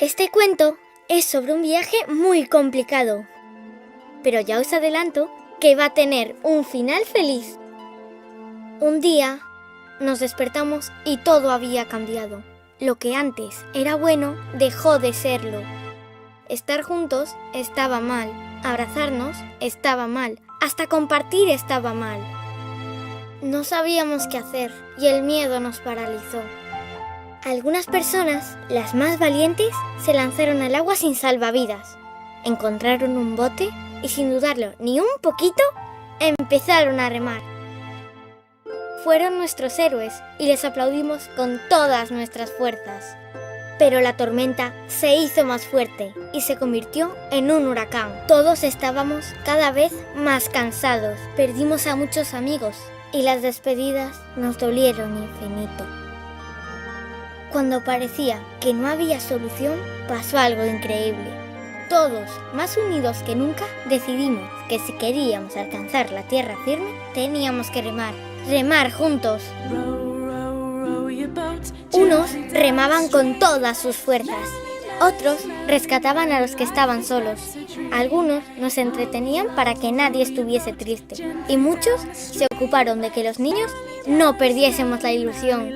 Este cuento es sobre un viaje muy complicado, pero ya os adelanto que va a tener un final feliz. Un día nos despertamos y todo había cambiado. Lo que antes era bueno dejó de serlo. Estar juntos estaba mal, abrazarnos estaba mal, hasta compartir estaba mal. No sabíamos qué hacer y el miedo nos paralizó. Algunas personas, las más valientes, se lanzaron al agua sin salvavidas. Encontraron un bote y sin dudarlo ni un poquito, empezaron a remar. Fueron nuestros héroes y les aplaudimos con todas nuestras fuerzas. Pero la tormenta se hizo más fuerte y se convirtió en un huracán. Todos estábamos cada vez más cansados. Perdimos a muchos amigos y las despedidas nos dolieron infinito. Cuando parecía que no había solución, pasó algo increíble. Todos, más unidos que nunca, decidimos que si queríamos alcanzar la tierra firme, teníamos que remar juntos. Unos remaban con todas sus fuerzas, otros rescataban a los que estaban solos. Algunos nos entretenían para que nadie estuviese triste y muchos se ocuparon de que los niños no perdiésemos la ilusión.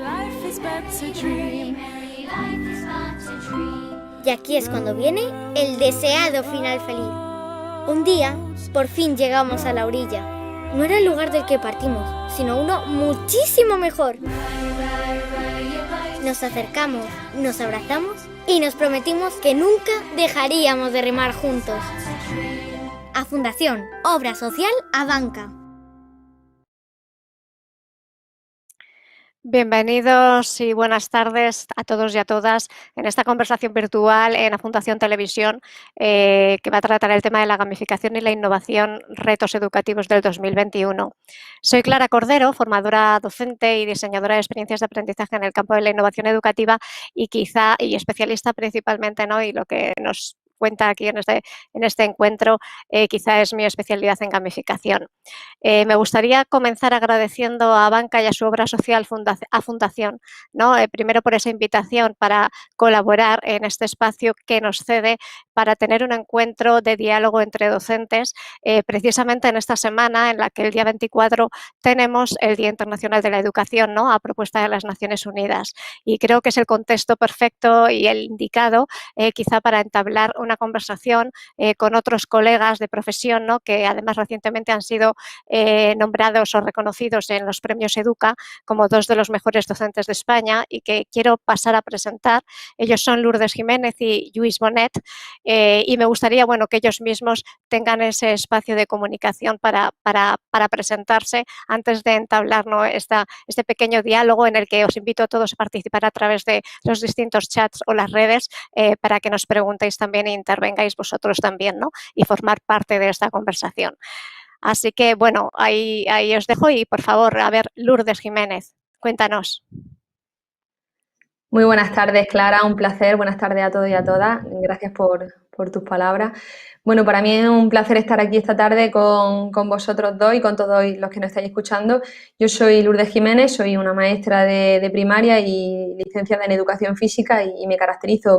Y aquí es cuando viene el deseado final feliz. Un día, por fin llegamos a la orilla. No era el lugar del que partimos, sino uno muchísimo mejor. Nos acercamos, nos abrazamos y nos prometimos que nunca dejaríamos de remar juntos. A Fundación Obra Social Abanca. Bienvenidos y buenas tardes a todos y a todas en esta conversación virtual en la Fundación Televisión que va a tratar el tema de la gamificación y la innovación, retos educativos del 2021. Soy Clara Cordero, formadora docente y diseñadora de experiencias de aprendizaje en el campo de la innovación educativa y especialista principalmente, ¿no? Y lo que nos cuenta aquí en este encuentro quizá es mi especialidad en gamificación. Me gustaría comenzar agradeciendo a Abanca y a su obra social a Fundación, ¿no? Primero por esa invitación para colaborar en este espacio que nos cede para tener un encuentro de diálogo entre docentes, precisamente en esta semana en la que el día 24 tenemos el Día Internacional de la Educación, ¿no? A propuesta de las Naciones Unidas. Y creo que es el contexto perfecto y el indicado quizá para entablar una conversación con otros colegas de profesión, ¿no? Que además recientemente han sido nombrados o reconocidos en los premios Educa como dos de los mejores docentes de España y que quiero pasar a presentar. Ellos son Lourdes Jiménez y Lluís Bonet y me gustaría que ellos mismos tengan ese espacio de comunicación para presentarse antes de entablar, ¿no? este pequeño diálogo en el que os invito a todos a participar a través de los distintos chats o las redes para que nos preguntéis también e intervengáis vosotros también, ¿no? Y formar parte de esta conversación. Así que, ahí os dejo y, por favor, a ver, Lourdes Jiménez, cuéntanos. Muy buenas tardes, Clara, un placer. Buenas tardes a todos y a todas. Gracias por tus palabras. Bueno, para mí es un placer estar aquí esta tarde con vosotros dos y con todos los que nos estáis escuchando. Yo soy Lourdes Jiménez, soy una maestra de primaria y licenciada en Educación Física y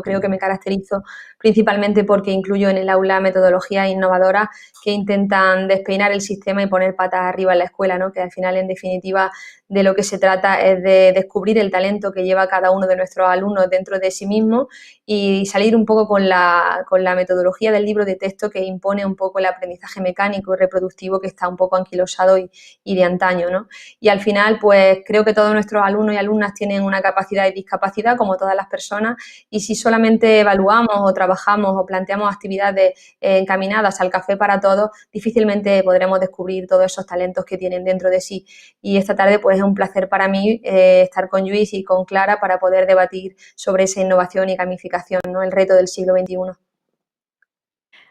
creo que me caracterizo principalmente porque incluyo en el aula metodologías innovadoras que intentan despeinar el sistema y poner patas arriba en la escuela, ¿no? Que al final, en definitiva, de lo que se trata es de descubrir el talento que lleva cada uno de nuestros alumnos dentro de sí mismo y salir un poco con la metodología del libro de texto que impone un poco el aprendizaje mecánico y reproductivo que está un poco anquilosado y de antaño, ¿no? Y al final, pues creo que todos nuestros alumnos y alumnas tienen una capacidad y discapacidad como todas las personas y si solamente evaluamos o trabajamos o planteamos actividades encaminadas al café para todos, difícilmente podremos descubrir todos esos talentos que tienen dentro de sí. Y esta tarde, pues es un placer para mí estar con Lluís y con Clara para poder debatir sobre esa innovación y gamificación, ¿no? El reto del siglo XXI.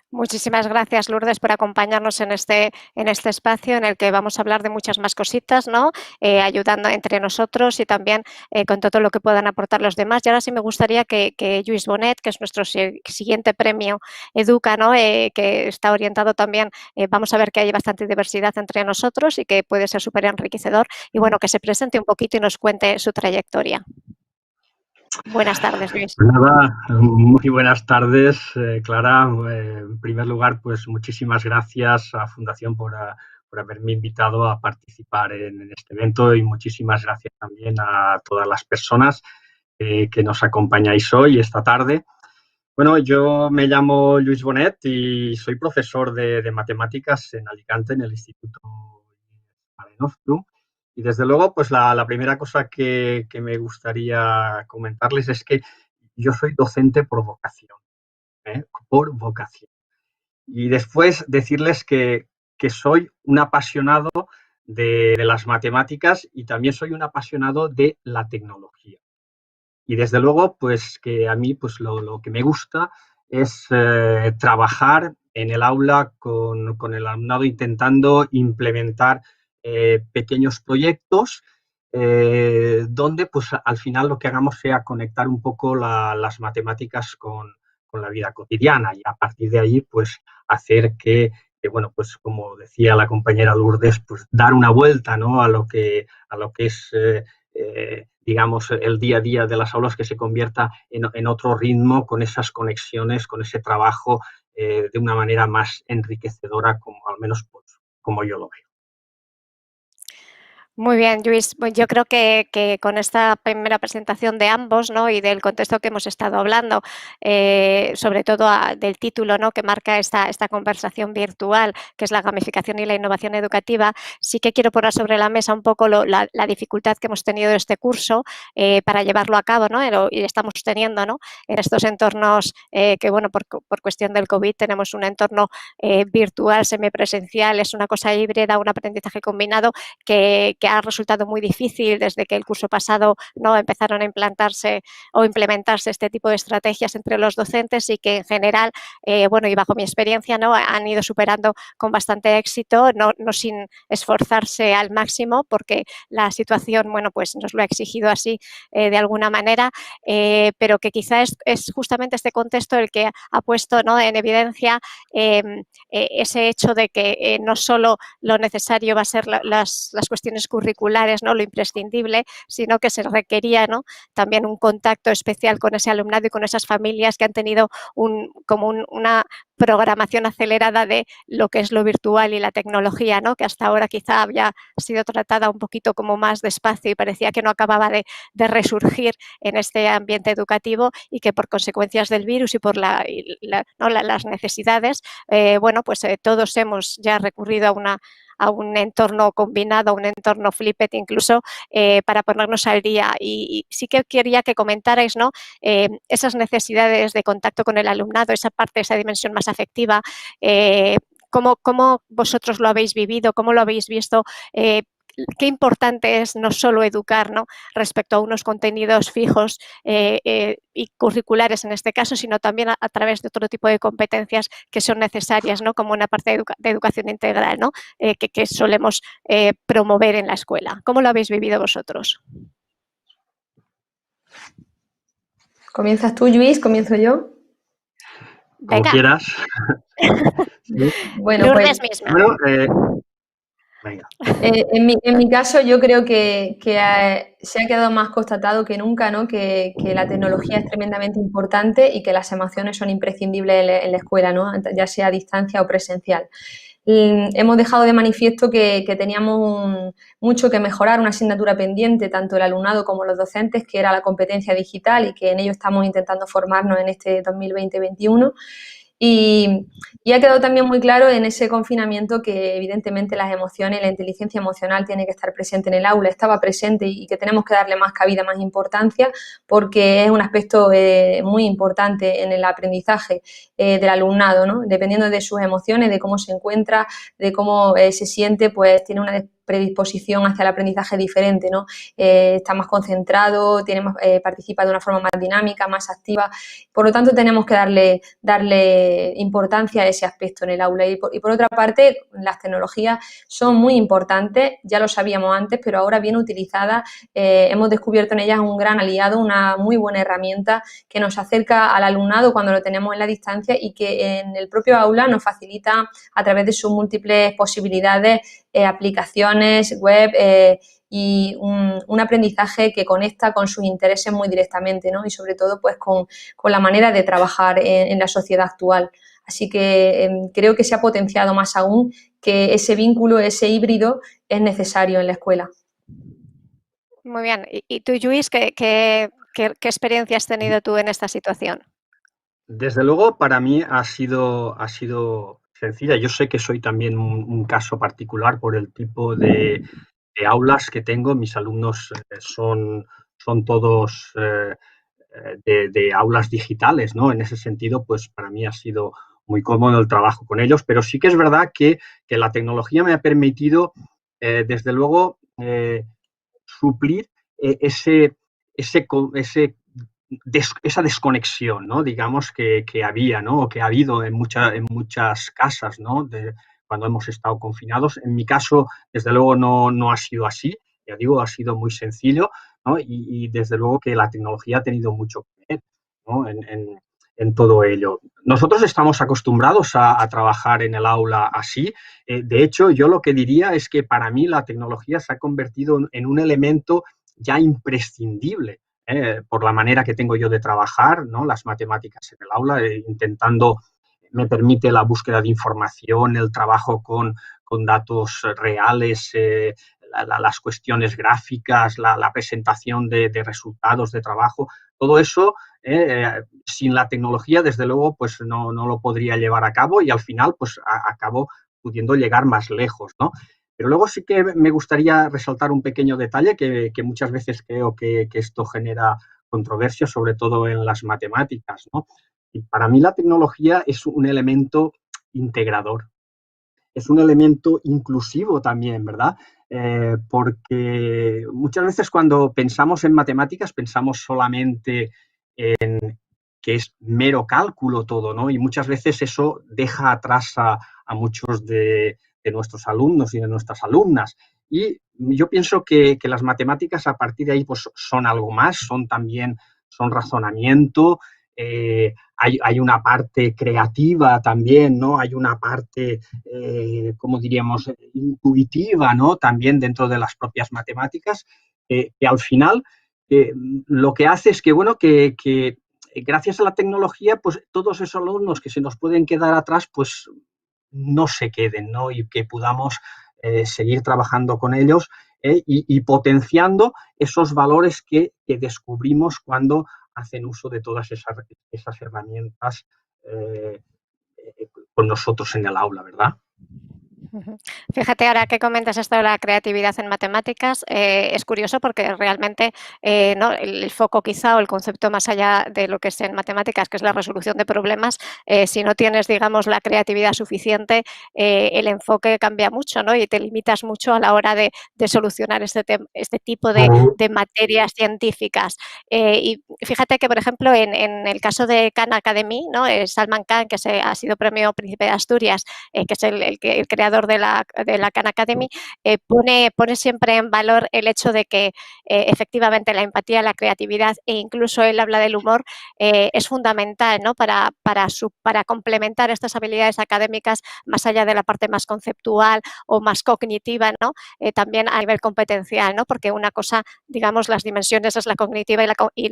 Muchísimas gracias, Lourdes, por acompañarnos en este espacio en el que vamos a hablar de muchas más cositas, ¿no? Ayudando entre nosotros y también con todo lo que puedan aportar los demás. Y ahora sí me gustaría que Lluís Bonet, que es nuestro siguiente premio Educa, ¿no? Que está orientado también, vamos a ver que hay bastante diversidad entre nosotros y que puede ser súper enriquecedor y que se presente un poquito y nos cuente su trayectoria. Buenas tardes, Luis. Pues nada, muy buenas tardes, Clara. En primer lugar, pues muchísimas gracias a Fundación por haberme invitado a participar en este evento y muchísimas gracias también a todas las personas que nos acompañáis hoy, esta tarde. Bueno, yo me llamo Luis Bonet y soy profesor de matemáticas en Alicante, en el Instituto Marenostrum. Y desde luego, pues la primera cosa que me gustaría comentarles es que yo soy docente por vocación, ¿eh? Por vocación. Y después decirles que soy un apasionado de las matemáticas y también soy un apasionado de la tecnología. Y desde luego, pues que a mí pues lo que me gusta es trabajar en el aula con el alumnado intentando implementar pequeños proyectos donde pues al final lo que hagamos sea conectar un poco las matemáticas con la vida cotidiana y a partir de ahí pues hacer bueno, pues como decía la compañera Lourdes, pues dar una vuelta, ¿no? a lo que es digamos, el día a día de las aulas, que se convierta en otro ritmo, con esas conexiones, con ese trabajo de una manera más enriquecedora, como al menos pues, como yo lo veo. Muy bien, Luis. Pues yo creo que con esta primera presentación de ambos, ¿no? Y del contexto que hemos estado hablando, sobre todo del título, ¿no? Que marca esta conversación virtual, que es la gamificación y la innovación educativa, sí que quiero poner sobre la mesa un poco la dificultad que hemos tenido en este curso para llevarlo a cabo, ¿no? Y estamos teniendo, ¿no? En estos entornos que, bueno, por cuestión del COVID tenemos un entorno virtual, semipresencial, es una cosa híbrida, un aprendizaje combinado que ha resultado muy difícil desde que el curso pasado no empezaron a implantarse o implementarse este tipo de estrategias entre los docentes y que en general, bueno, y bajo mi experiencia, ¿no? Han ido superando con bastante éxito, no sin esforzarse al máximo, porque la situación, bueno, pues nos lo ha exigido así de alguna manera, pero que quizá es justamente este contexto el que ha puesto, ¿no? En evidencia ese hecho de que no solo lo necesario va a ser las cuestiones curriculares, ¿no? Lo imprescindible, sino que se requería, ¿no? También un contacto especial con ese alumnado y con esas familias que han tenido una programación acelerada de lo que es lo virtual y la tecnología, ¿no? Que hasta ahora quizá había sido tratada un poquito como más despacio y parecía que no acababa de resurgir en este ambiente educativo y que por consecuencias del virus y por las necesidades, bueno, pues todos hemos ya recurrido a un entorno combinado, a un entorno flipped incluso, para ponernos al día. Y sí que quería que comentarais, ¿no? Esas necesidades de contacto con el alumnado, esa parte, esa dimensión más afectiva, ¿cómo vosotros lo habéis vivido? ¿Cómo lo habéis visto? Qué importante es no solo educar, ¿no? Respecto a unos contenidos fijos y curriculares en este caso, sino también a través de otro tipo de competencias que son necesarias, ¿no? Como una parte de educación integral, ¿no? Que solemos promover en la escuela. ¿Cómo lo habéis vivido vosotros? ¿Comienzas tú, Luis? ¿Comienzo yo? Como Venga. quieras. Sí. Bueno, Lourdes pues misma. Bueno, venga. en mi caso, yo creo que se ha quedado más constatado que nunca, ¿no? Que la tecnología es tremendamente importante y que las emociones son imprescindibles en la escuela, ¿no? Ya sea a distancia o presencial. Hemos dejado de manifiesto que teníamos mucho que mejorar, una asignatura pendiente, tanto el alumnado como los docentes, que era la competencia digital y que en ello estamos intentando formarnos en este 2020-2021. Y ha quedado también muy claro en ese confinamiento que evidentemente las emociones, la inteligencia emocional tiene que estar presente en el aula, estaba presente y que tenemos que darle más cabida, más importancia, porque es un aspecto muy importante en el aprendizaje del alumnado, ¿no? Dependiendo de sus emociones, de cómo se encuentra, de cómo se siente, pues tiene una predisposición hacia el aprendizaje diferente, ¿no? Está más concentrado, participa de una forma más dinámica, más activa. Por lo tanto, tenemos que darle importancia a ese aspecto en el aula. Y por otra parte, las tecnologías son muy importantes, ya lo sabíamos antes, pero ahora bien utilizadas, hemos descubierto en ellas un gran aliado, una muy buena herramienta que nos acerca al alumnado cuando lo tenemos en la distancia y que en el propio aula nos facilita a través de sus múltiples posibilidades, aplicaciones, web y un aprendizaje que conecta con sus intereses muy directamente, ¿no? Y sobre todo pues con la manera de trabajar en la sociedad actual. Así que creo que se ha potenciado más aún, que ese vínculo, ese híbrido es necesario en la escuela. Muy bien. ¿Y tú, Lluís, qué experiencia has tenido tú en esta situación? Desde luego, para mí ha sido sencilla. Yo sé que soy también un caso particular por el tipo de aulas que tengo. Mis alumnos son todos de aulas digitales, ¿no? En ese sentido, pues para mí ha sido muy cómodo el trabajo con ellos, pero sí que es verdad que la tecnología me ha permitido, desde luego, suplir esa desconexión, ¿no? Digamos que había, ¿no? O que ha habido en muchas casas, ¿no? Cuando hemos estado confinados. En mi caso, desde luego, no ha sido así. Ya digo, ha sido muy sencillo, ¿no? Y desde luego que la tecnología ha tenido mucho que ver, ¿no? en todo ello. Nosotros estamos acostumbrados a trabajar en el aula así. De hecho, yo lo que diría es que para mí la tecnología se ha convertido en un elemento ya imprescindible, por la manera que tengo yo de trabajar, ¿no? Las matemáticas en el aula, me permite la búsqueda de información, el trabajo con datos reales, las cuestiones gráficas, la presentación de resultados de trabajo, todo eso, sin la tecnología, desde luego, pues no lo podría llevar a cabo y al final, pues acabo pudiendo llegar más lejos, ¿no? Pero luego sí que me gustaría resaltar un pequeño detalle que muchas veces creo que esto genera controversia, sobre todo en las matemáticas, ¿no? Y para mí la tecnología es un elemento integrador, es un elemento inclusivo también, ¿verdad? Porque muchas veces cuando pensamos en matemáticas pensamos solamente que es mero cálculo todo, ¿no? Y muchas veces eso deja atrás a muchos de nuestros alumnos y de nuestras alumnas. Y yo pienso que las matemáticas a partir de ahí pues, son algo más, son razonamiento, hay una parte creativa también, ¿no? Hay una parte, ¿cómo diríamos?, intuitiva, ¿no? También dentro de las propias matemáticas, que al final lo que hace es que, bueno, que gracias a la tecnología, pues todos esos alumnos que se nos pueden quedar atrás, pues no se queden, ¿no? Y que podamos seguir trabajando con ellos y potenciando esos valores que descubrimos cuando hacen uso de todas esas herramientas con nosotros en el aula, ¿verdad? Fíjate, ahora que comentas esto de la creatividad en matemáticas, es curioso porque realmente ¿no? el foco quizá o el concepto más allá de lo que es en matemáticas, que es la resolución de problemas, si no tienes, digamos, la creatividad suficiente, el enfoque cambia mucho, ¿no? Y te limitas mucho a la hora de solucionar este tipo de materias científicas. Y fíjate que, por ejemplo, en el caso de Khan Academy, ¿no? Salman Khan, que ha sido premio Príncipe de Asturias, que es el creador de la Khan Academy, pone siempre en valor el hecho de que efectivamente la empatía, la creatividad e incluso él habla del humor es fundamental, ¿no? para complementar estas habilidades académicas más allá de la parte más conceptual o más cognitiva, ¿no? También a nivel competencial, ¿no? Porque una cosa, digamos, las dimensiones es la cognitiva y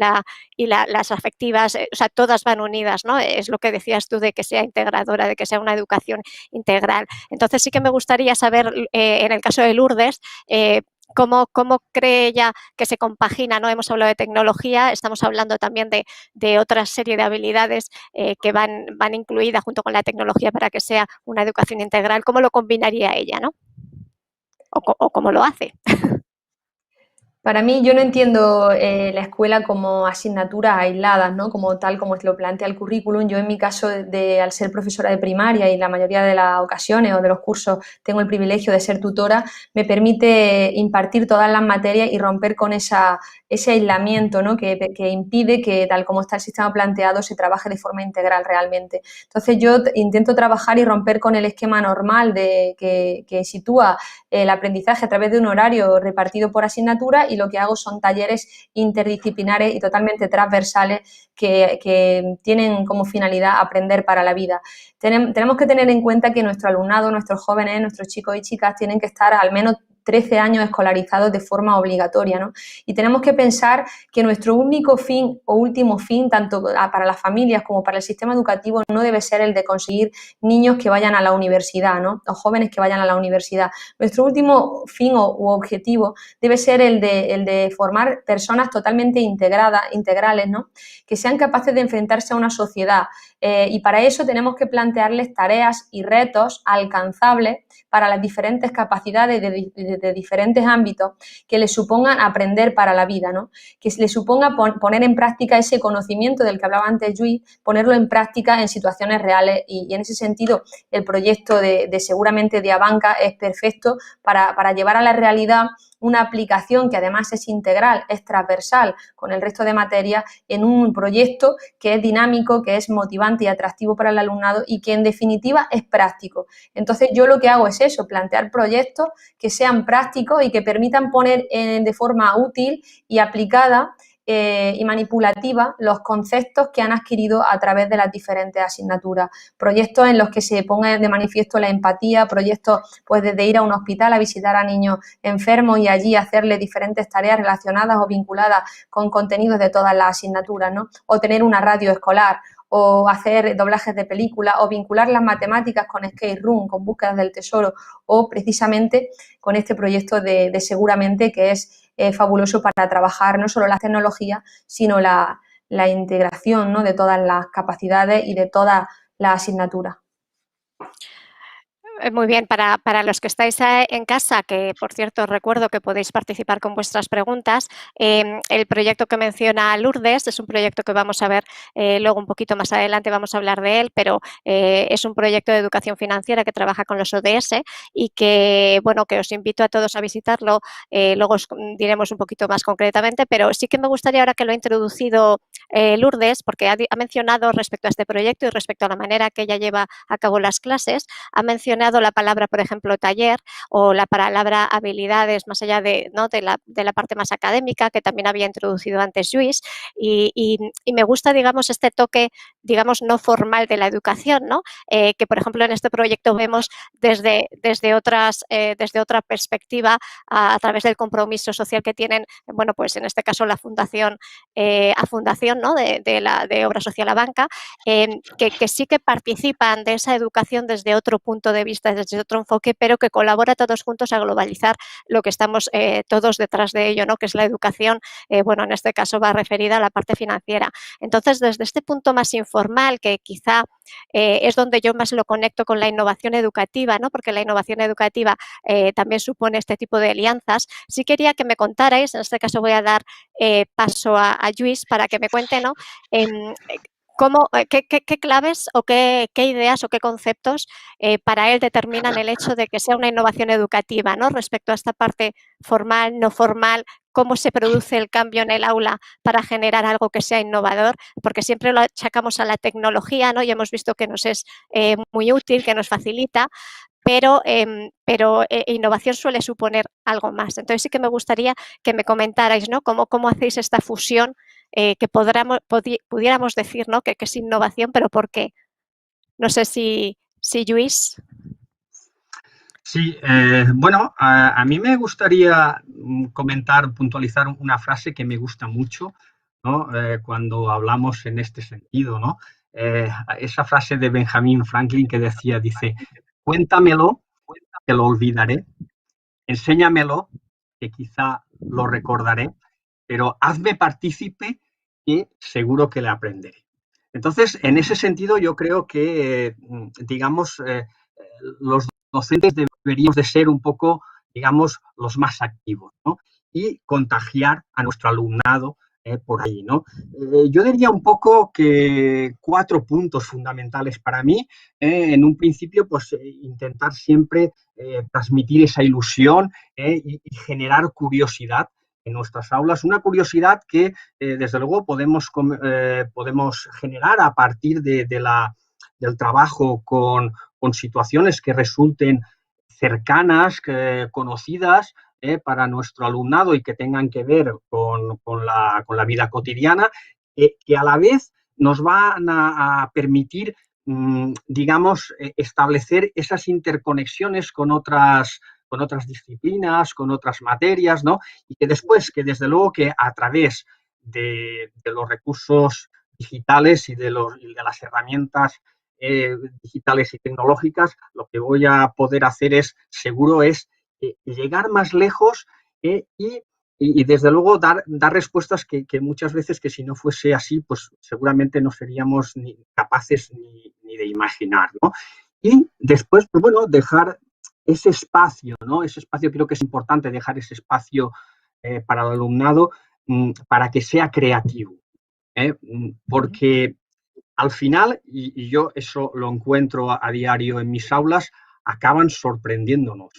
las afectivas, o sea, todas van unidas, ¿no? Es lo que decías tú de que sea integradora, de que sea una educación integral. Entonces sí que me gustaría saber, en el caso de Lourdes, ¿cómo cree ella que se compagina? ¿No? Hemos hablado de tecnología, estamos hablando también de otra serie de habilidades que van incluidas junto con la tecnología para que sea una educación integral. ¿Cómo lo combinaría ella, ¿no? O cómo lo hace? Para mí, yo no entiendo la escuela como asignaturas aisladas, ¿no? Como tal como lo plantea el currículum. Yo, en mi caso, al ser profesora de primaria y la mayoría de las ocasiones o de los cursos tengo el privilegio de ser tutora, me permite impartir todas las materias y romper con ese aislamiento, ¿no? que impide que, tal como está el sistema planteado, se trabaje de forma integral realmente. Entonces, yo intento trabajar y romper con el esquema normal que sitúa el aprendizaje a través de un horario repartido por asignatura, y lo que hago son talleres interdisciplinares y totalmente transversales que tienen como finalidad aprender para la vida. Tenemos que tener en cuenta que nuestro alumnado, nuestros jóvenes, nuestros chicos y chicas tienen que estar al menos 13 años escolarizados de forma obligatoria, ¿no? Y tenemos que pensar que nuestro único fin o último fin, tanto para las familias como para el sistema educativo, no debe ser el de conseguir niños que vayan a la universidad, ¿no? O jóvenes que vayan a la universidad. Nuestro último fin u objetivo debe ser el de formar personas totalmente integrales, ¿no? Que sean capaces de enfrentarse a una sociedad. Y para eso tenemos que plantearles tareas y retos alcanzables para las diferentes capacidades de diferentes ámbitos que les supongan aprender para la vida, ¿no? Que les suponga poner en práctica ese conocimiento del que hablaba antes Lluís, ponerlo en práctica en situaciones reales y en ese sentido el proyecto seguramente de Abanca es perfecto para llevar a la realidad una aplicación que además es integral, es transversal con el resto de materias en un proyecto que es dinámico, que es motivante y atractivo para el alumnado y que en definitiva es práctico. Entonces yo lo que hago es eso, plantear proyectos que sean prácticos y que permitan poner de forma útil y aplicada y manipulativa los conceptos que han adquirido a través de las diferentes asignaturas. Proyectos en los que se ponga de manifiesto la empatía, proyectos pues desde ir a un hospital a visitar a niños enfermos y allí hacerles diferentes tareas relacionadas o vinculadas con contenidos de todas las asignaturas, ¿no? O tener una radio escolar, o hacer doblajes de películas, o vincular las matemáticas con escape room, con búsquedas del tesoro, o precisamente con este proyecto de Seguramente, que es fabuloso para trabajar no solo las tecnologías, sino la integración, ¿no? De todas las capacidades y de todas las asignaturas. Muy bien, para los que estáis en casa, que por cierto recuerdo que podéis participar con vuestras preguntas, el proyecto que menciona Lourdes es un proyecto que vamos a ver luego un poquito más adelante, vamos a hablar de él, pero es un proyecto de educación financiera que trabaja con los ODS y que, bueno, que os invito a todos a visitarlo, luego os diremos un poquito más concretamente, pero sí que me gustaría ahora que lo ha introducido Lourdes, porque ha mencionado respecto a este proyecto y respecto a la manera que ella lleva a cabo las clases, ha mencionado la palabra, por ejemplo, taller o la palabra habilidades, más allá de, ¿no? de la parte más académica, que también había introducido antes Lluís, y me gusta, digamos, este toque, digamos, no formal de la educación, ¿no? Que, por ejemplo, en este proyecto vemos desde otra perspectiva a través del compromiso social que tienen, bueno, pues en este caso la Fundación, ¿no? de Obra Social Abanca, que sí que participan de esa educación desde otro punto de vista, desde otro enfoque, pero que colabora todos juntos a globalizar lo que estamos todos detrás de ello, ¿no? Que es la educación, bueno, en este caso va referida a la parte financiera. Entonces, desde este punto más informal, que quizá es donde yo más lo conecto con la innovación educativa, ¿no? Porque la innovación educativa también supone este tipo de alianzas, sí quería que me contarais, en este caso voy a dar paso a Lluís para que me cuente, ¿no? ¿Qué claves o qué ideas o qué conceptos para él determinan el hecho de que sea una innovación educativa, ¿no? Respecto a esta parte formal, no formal, cómo se produce el cambio en el aula para generar algo que sea innovador, porque siempre lo achacamos a la tecnología, ¿no? Y hemos visto que nos es muy útil, que nos facilita, pero innovación suele suponer algo más. Entonces sí que me gustaría que me comentarais, ¿no? Cómo hacéis esta fusión que pudiéramos decir, ¿no? que es innovación, pero ¿por qué? No sé si Lluís. Sí, bueno, a mí me gustaría comentar, puntualizar una frase que me gusta mucho, ¿no? Cuando hablamos en este sentido, ¿no? Esa frase de Benjamin Franklin que dice, cuéntamelo, que lo olvidaré, enséñamelo, que quizá lo recordaré, pero hazme partícipe que seguro que le aprenderé. Entonces, en ese sentido, yo creo que, digamos, los docentes deberíamos de ser un poco, digamos, los más activos, ¿no? Y contagiar a nuestro alumnado por ahí, ¿no? Yo diría un poco que 4 puntos fundamentales para mí. En un principio, pues intentar siempre transmitir esa ilusión y generar curiosidad en nuestras aulas, una curiosidad que desde luego podemos generar a partir del trabajo con situaciones que resulten cercanas, conocidas para nuestro alumnado y que tengan que ver con la vida cotidiana, que a la vez nos van a permitir, digamos, establecer esas interconexiones con otras con otras disciplinas, con otras materias, ¿no? Y que después, que desde luego que a través de los recursos digitales y de las herramientas digitales y tecnológicas, lo que voy a poder hacer seguro es llegar más lejos y desde luego dar respuestas que muchas veces, que si no fuese así, pues seguramente no seríamos capaces ni de imaginar, ¿no? Y después, pues bueno, dejar ese espacio, ¿no? Ese espacio, creo que es importante dejar ese espacio para el alumnado para que sea creativo, porque al final, y yo eso lo encuentro a diario en mis aulas, acaban sorprendiéndonos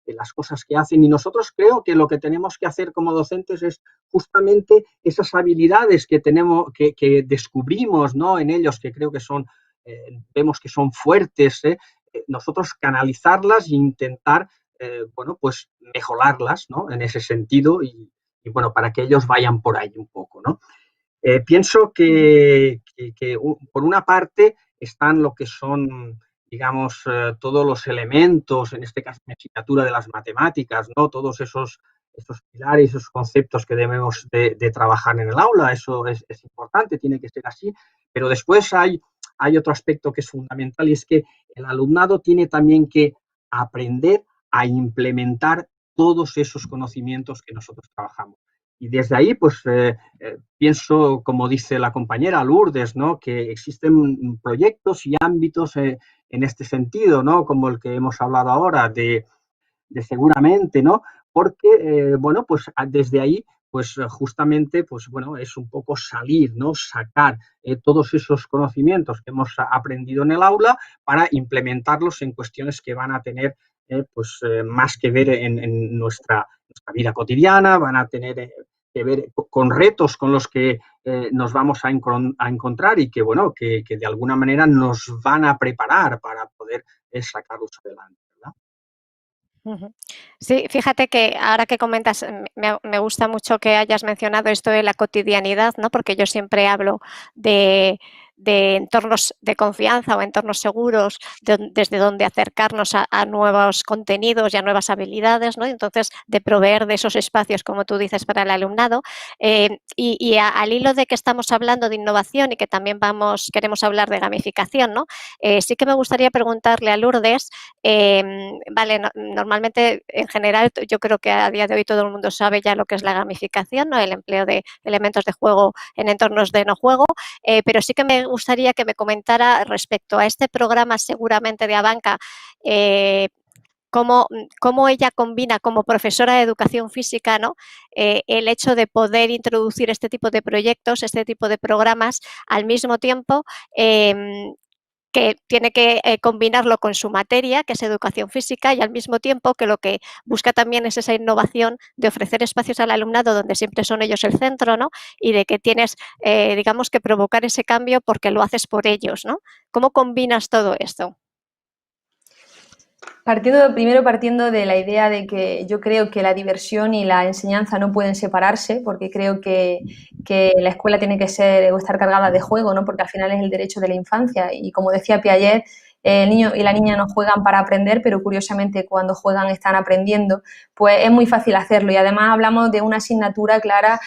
de las cosas que hacen, y nosotros creo que lo que tenemos que hacer como docentes es justamente esas habilidades que tenemos, que descubrimos, ¿no?, en ellos, que creo que vemos que son fuertes, nosotros canalizarlas e intentar, bueno, pues mejorarlas, ¿no?, en ese sentido, y bueno, para que ellos vayan por ahí un poco, ¿no? Pienso que por una parte están lo que son, digamos, todos los elementos, en este caso en la asignatura de las matemáticas, ¿no? Todos esos pilares, esos conceptos que debemos de trabajar en el aula, eso es importante, tiene que ser así, pero después hay otro aspecto que es fundamental, y es que el alumnado tiene también que aprender a implementar todos esos conocimientos que nosotros trabajamos. Y desde ahí, pues, pienso, como dice la compañera Lourdes, ¿no?, que existen proyectos y ámbitos en este sentido, ¿no?, como el que hemos hablado ahora de seguramente, ¿no? Porque, bueno, pues desde ahí, pues justamente, pues bueno, es un poco salir, ¿no?, sacar todos esos conocimientos que hemos aprendido en el aula para implementarlos en cuestiones que van a tener pues más que ver en nuestra vida cotidiana, van a tener que ver con retos con los que nos vamos a encontrar, y que, bueno, que de alguna manera nos van a preparar para poder sacarlos adelante, ¿verdad? Sí, fíjate que ahora que comentas, me gusta mucho que hayas mencionado esto de la cotidianidad, ¿no? Porque yo siempre hablo de entornos de confianza o entornos seguros, desde donde acercarnos a nuevos contenidos y a nuevas habilidades, ¿no? Entonces, de proveer de esos espacios, como tú dices, para el alumnado. Al hilo de que estamos hablando de innovación y que también queremos hablar de gamificación, ¿no? Sí que me gustaría preguntarle a Lourdes, vale, normalmente, en general, yo creo que a día de hoy todo el mundo sabe ya lo que es la gamificación, ¿no?, el empleo de elementos de juego en entornos de no juego, pero sí que me gustaría que me comentara respecto a este programa, seguramente de Abanca, cómo ella combina como profesora de educación física, ¿no?, el hecho de poder introducir este tipo de proyectos, este tipo de programas, al mismo tiempo que tiene que combinarlo con su materia, que es educación física, y al mismo tiempo que lo que busca también es esa innovación de ofrecer espacios al alumnado donde siempre son ellos el centro, ¿no?, y de que tienes, digamos, que provocar ese cambio porque lo haces por ellos, ¿no? ¿Cómo combinas todo esto? Partiendo de la idea de que yo creo que la diversión y la enseñanza no pueden separarse, porque creo que la escuela tiene que ser o estar cargada de juego, ¿no?, porque al final es el derecho de la infancia, y como decía Piaget, el niño y la niña no juegan para aprender, pero curiosamente cuando juegan están aprendiendo, pues es muy fácil hacerlo. Y además hablamos de una asignatura, Clara,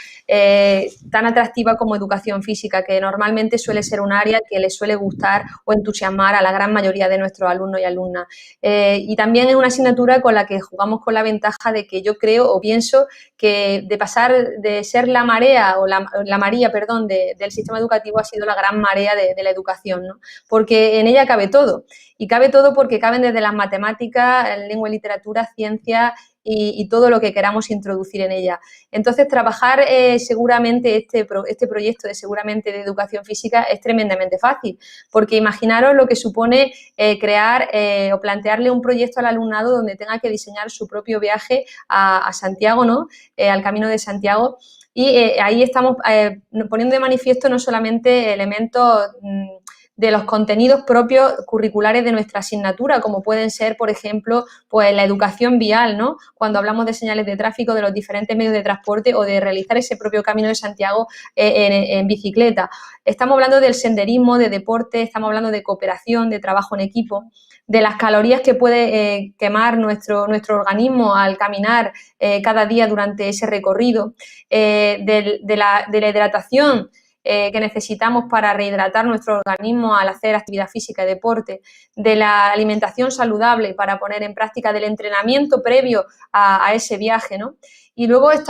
tan atractiva como educación física, que normalmente suele ser un área que le suele gustar o entusiasmar a la gran mayoría de nuestros alumnos y alumnas. Y también es una asignatura con la que jugamos con la ventaja de que yo creo o pienso que de pasar de ser la marea o la María, perdón, del sistema educativo, ha sido la gran marea de la educación, ¿no? Porque en ella cabe todo. Y cabe todo porque caben desde las matemáticas, lengua y literatura, ciencia y todo lo que queramos introducir en ella. Entonces, trabajar seguramente este proyecto seguramente de educación física es tremendamente fácil, porque imaginaros lo que supone crear o plantearle un proyecto al alumnado donde tenga que diseñar su propio viaje a Santiago, ¿no?, al Camino de Santiago. Y ahí estamos poniendo de manifiesto no solamente elementos de los contenidos propios curriculares de nuestra asignatura, como pueden ser, por ejemplo, pues la educación vial, ¿no? Cuando hablamos de señales de tráfico, de los diferentes medios de transporte o de realizar ese propio Camino de Santiago en bicicleta. Estamos hablando del senderismo, de deporte, estamos hablando de cooperación, de trabajo en equipo, de las calorías que puede quemar nuestro organismo al caminar cada día durante ese recorrido, de la hidratación que necesitamos para rehidratar nuestro organismo al hacer actividad física y deporte, de la alimentación saludable para poner en práctica, del entrenamiento previo a ese viaje, ¿no? Y luego es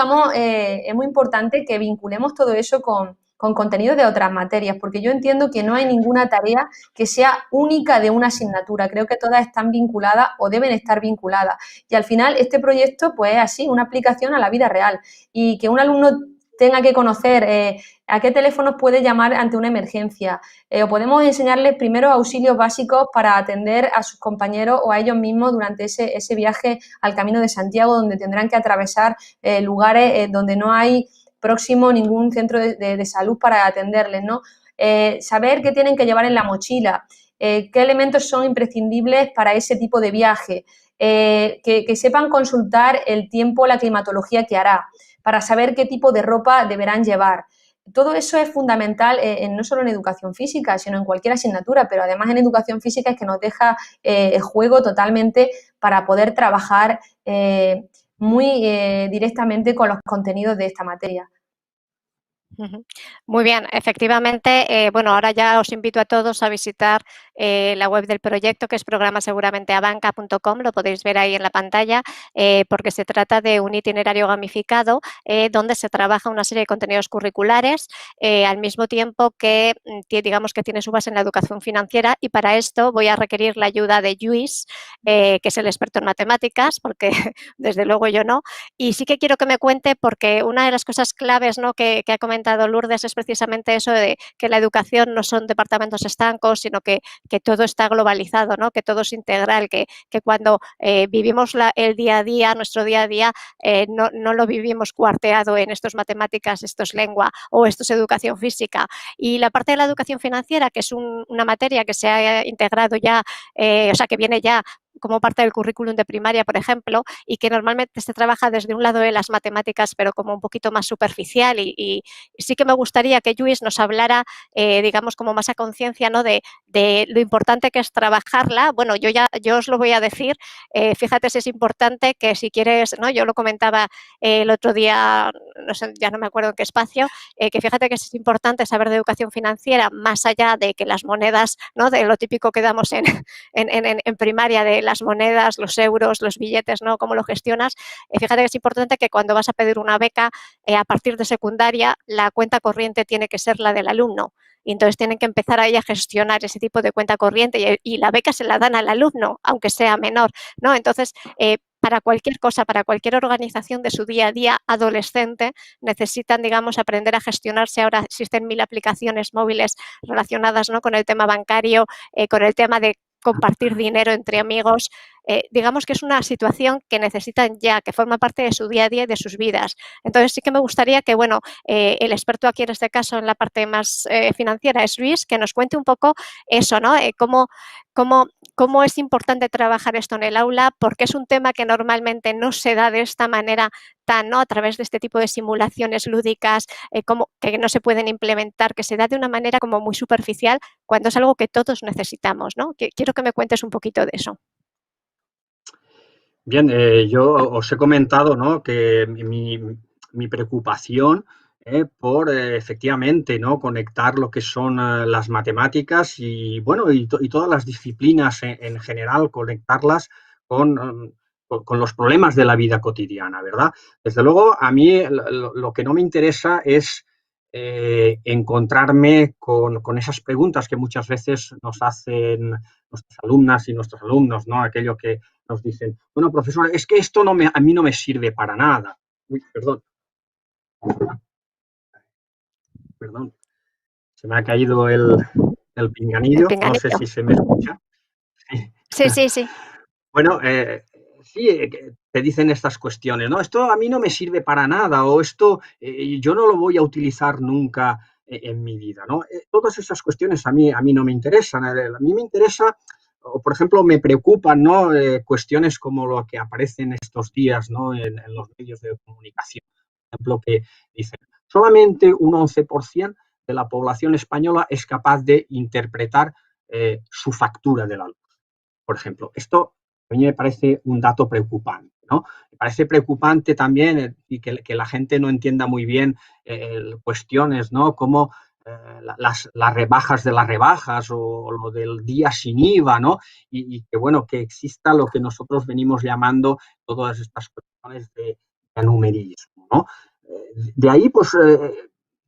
muy importante que vinculemos todo eso con contenidos de otras materias, porque yo entiendo que no hay ninguna tarea que sea única de una asignatura. Creo que todas están vinculadas o deben estar vinculadas. Y al final este proyecto pues es así, una aplicación a la vida real, y que un alumno tenga que conocer a qué teléfonos puede llamar ante una emergencia, o podemos enseñarles primeros auxilios básicos para atender a sus compañeros o a ellos mismos durante ese viaje al Camino de Santiago, donde tendrán que atravesar lugares donde no hay próximo ningún centro de salud para atenderles, ¿no? Saber qué tienen que llevar en la mochila, qué elementos son imprescindibles para ese tipo de viaje, que sepan consultar el tiempo, la climatología que hará, para saber qué tipo de ropa deberán llevar. Todo eso es fundamental no solo en educación física, sino en cualquier asignatura, pero además en educación física es que nos deja el juego totalmente para poder trabajar muy directamente con los contenidos de esta materia. Muy bien, efectivamente, bueno, ahora ya os invito a todos a visitar la web del proyecto, que es programaseguramentabanca.com, lo podéis ver ahí en la pantalla, porque se trata de un itinerario gamificado donde se trabaja una serie de contenidos curriculares al mismo tiempo que, digamos, que tiene su base en la educación financiera, y para esto voy a requerir la ayuda de Lluís, que es el experto en matemáticas, porque desde luego yo no, y sí que quiero que me cuente, porque una de las cosas claves, ¿no?, que ha comentado Lourdes es precisamente eso de que la educación no son departamentos estancos, sino que todo está globalizado, ¿no?, que todo es integral, que cuando vivimos el día a día, nuestro día a día, no lo vivimos cuarteado en esto es matemáticas, esto es lengua o esto es educación física. Y la parte de la educación financiera, que es una materia que se ha integrado ya, o sea, que viene ya como parte del currículum de primaria, por ejemplo, y que normalmente se trabaja desde un lado de las matemáticas, pero como un poquito más superficial, y sí que me gustaría que Lluís nos hablara, digamos, como más a conciencia, ¿no?, de lo importante que es trabajarla. Bueno, yo os lo voy a decir, fíjate si es importante que si quieres, ¿no?, yo lo comentaba el otro día, no sé, ya no me acuerdo en qué espacio, que fíjate que es importante saber de educación financiera, más allá de que las monedas, ¿no?, de lo típico que damos en primaria, de las monedas, los euros, los billetes, ¿no?, cómo lo gestionas. Fíjate que es importante que cuando vas a pedir una beca a partir de secundaria, la cuenta corriente tiene que ser la del alumno. Y entonces tienen que empezar ahí a gestionar ese tipo de cuenta corriente, y la beca se la dan al alumno, aunque sea menor, ¿no? Entonces, para cualquier cosa, para cualquier organización de su día a día adolescente, necesitan, digamos, aprender a gestionarse. Ahora existen 1000 aplicaciones móviles relacionadas, ¿no?, con el tema bancario, con el tema de compartir dinero entre amigos. Digamos que es una situación que necesitan ya, que forma parte de su día a día y de sus vidas. Entonces sí que me gustaría que, bueno, el experto aquí en este caso en la parte más financiera es Lluís, que nos cuente un poco eso, ¿no? Cómo es importante trabajar esto en el aula, porque es un tema que normalmente no se da de esta manera ¿no?, a través de este tipo de simulaciones lúdicas, que no se pueden implementar, que se da de una manera como muy superficial, cuando es algo que todos necesitamos, ¿no? Quiero que me cuentes un poquito de eso. Bien, yo os he comentado, ¿no?, que mi preocupación por efectivamente, ¿no?, conectar lo que son las matemáticas y, bueno, y todas las disciplinas en general, conectarlas con los problemas de la vida cotidiana, ¿verdad? Desde luego, a mí lo que no me interesa es encontrarme con esas preguntas que muchas veces nos hacen nuestras alumnas y nuestros alumnos, ¿no? Aquello que nos dicen, bueno, profesor, es que esto a mí no me sirve para nada. Uy, perdón, se me ha caído el El pinganillo, no sé pinganillo. si se me escucha. Sí. Sí, sí, sí. Bueno, sí, que te dicen estas cuestiones, ¿no? Esto a mí no me sirve para nada, o esto yo no lo voy a utilizar nunca en mi vida, ¿no? Todas esas cuestiones a mí no me interesan. A mí me interesa, o por ejemplo, me preocupan, ¿no? Cuestiones como lo que aparecen estos días, ¿no? En los medios de comunicación. Por ejemplo, que dicen, solamente un 11% de la población española es capaz de interpretar su factura de la luz. Por ejemplo, esto a mí me parece un dato preocupante, ¿no? Me parece preocupante también y que la gente no entienda muy bien cuestiones, ¿no? Como las rebajas de las rebajas o lo del día sin IVA, ¿no? Y que, bueno, que exista lo que nosotros venimos llamando todas estas cuestiones de numerismo, ¿no? De ahí, pues,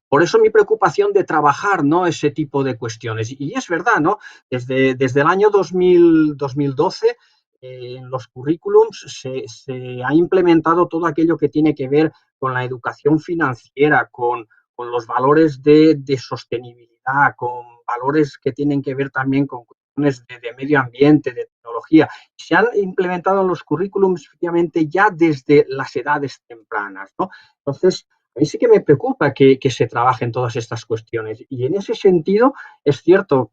por eso mi preocupación de trabajar, ¿no? Ese tipo de cuestiones. Y es verdad, ¿no? Desde el año 2012, en los currículums se ha implementado todo aquello que tiene que ver con la educación financiera, con los valores de sostenibilidad, con valores que tienen que ver también con cuestiones de medio ambiente, de tecnología. Se han implementado en los currículums efectivamente ya desde las edades tempranas, ¿no? Entonces, a mí sí que me preocupa que se trabajen todas estas cuestiones. Y en ese sentido, es cierto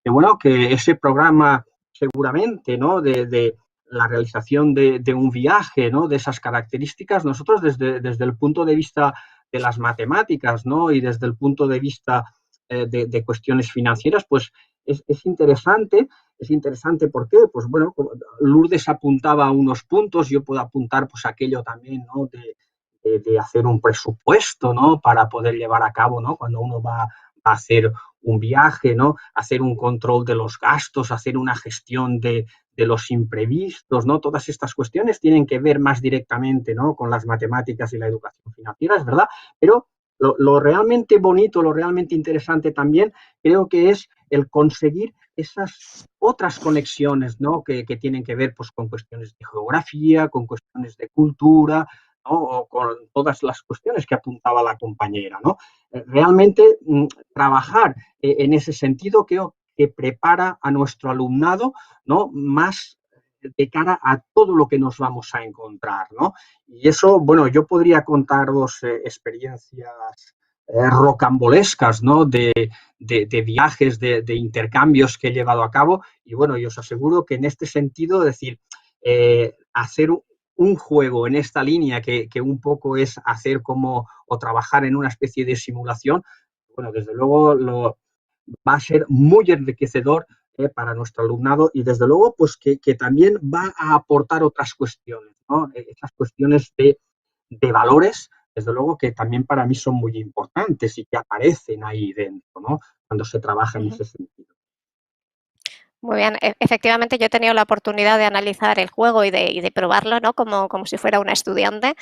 bueno, que ese programa seguramente, ¿no? De la realización de un viaje, ¿no? De esas características, nosotros desde el punto de vista de las matemáticas, ¿no? Y desde el punto de vista de cuestiones financieras, pues es interesante. Es interesante, ¿por qué? Pues bueno, Lourdes apuntaba unos puntos, yo puedo apuntar pues aquello también, ¿no? De hacer un presupuesto, ¿no? Para poder llevar a cabo, ¿no? Cuando uno va a hacer un viaje, ¿no? Hacer un control de los gastos, hacer una gestión de los imprevistos, ¿no? Todas estas cuestiones tienen que ver más directamente, ¿no? Con las matemáticas y la educación financiera, es verdad, pero lo realmente bonito, lo realmente interesante también creo que es el conseguir esas otras conexiones, ¿no? Que tienen que ver pues, con cuestiones de geografía, con cuestiones de cultura, ¿no? O con todas las cuestiones que apuntaba la compañera, ¿no? Realmente trabajar en ese sentido creo que prepara a nuestro alumnado, ¿no? Más de cara a todo lo que nos vamos a encontrar, ¿no? Y eso, bueno, yo podría contaros experiencias rocambolescas, ¿no? De viajes, de intercambios que he llevado a cabo y bueno, yo os aseguro que en este sentido, es decir, hacer un juego en esta línea que un poco es hacer como o trabajar en una especie de simulación, bueno, desde luego va a ser muy enriquecedor para nuestro alumnado y desde luego pues que también va a aportar otras cuestiones, ¿no? Esas cuestiones de valores, desde luego que también para mí son muy importantes y que aparecen ahí dentro, ¿no? Cuando se trabaja en ese sentido. Muy bien, efectivamente yo he tenido la oportunidad de analizar el juego y de probarlo, ¿no? Como si fuera una estudiante.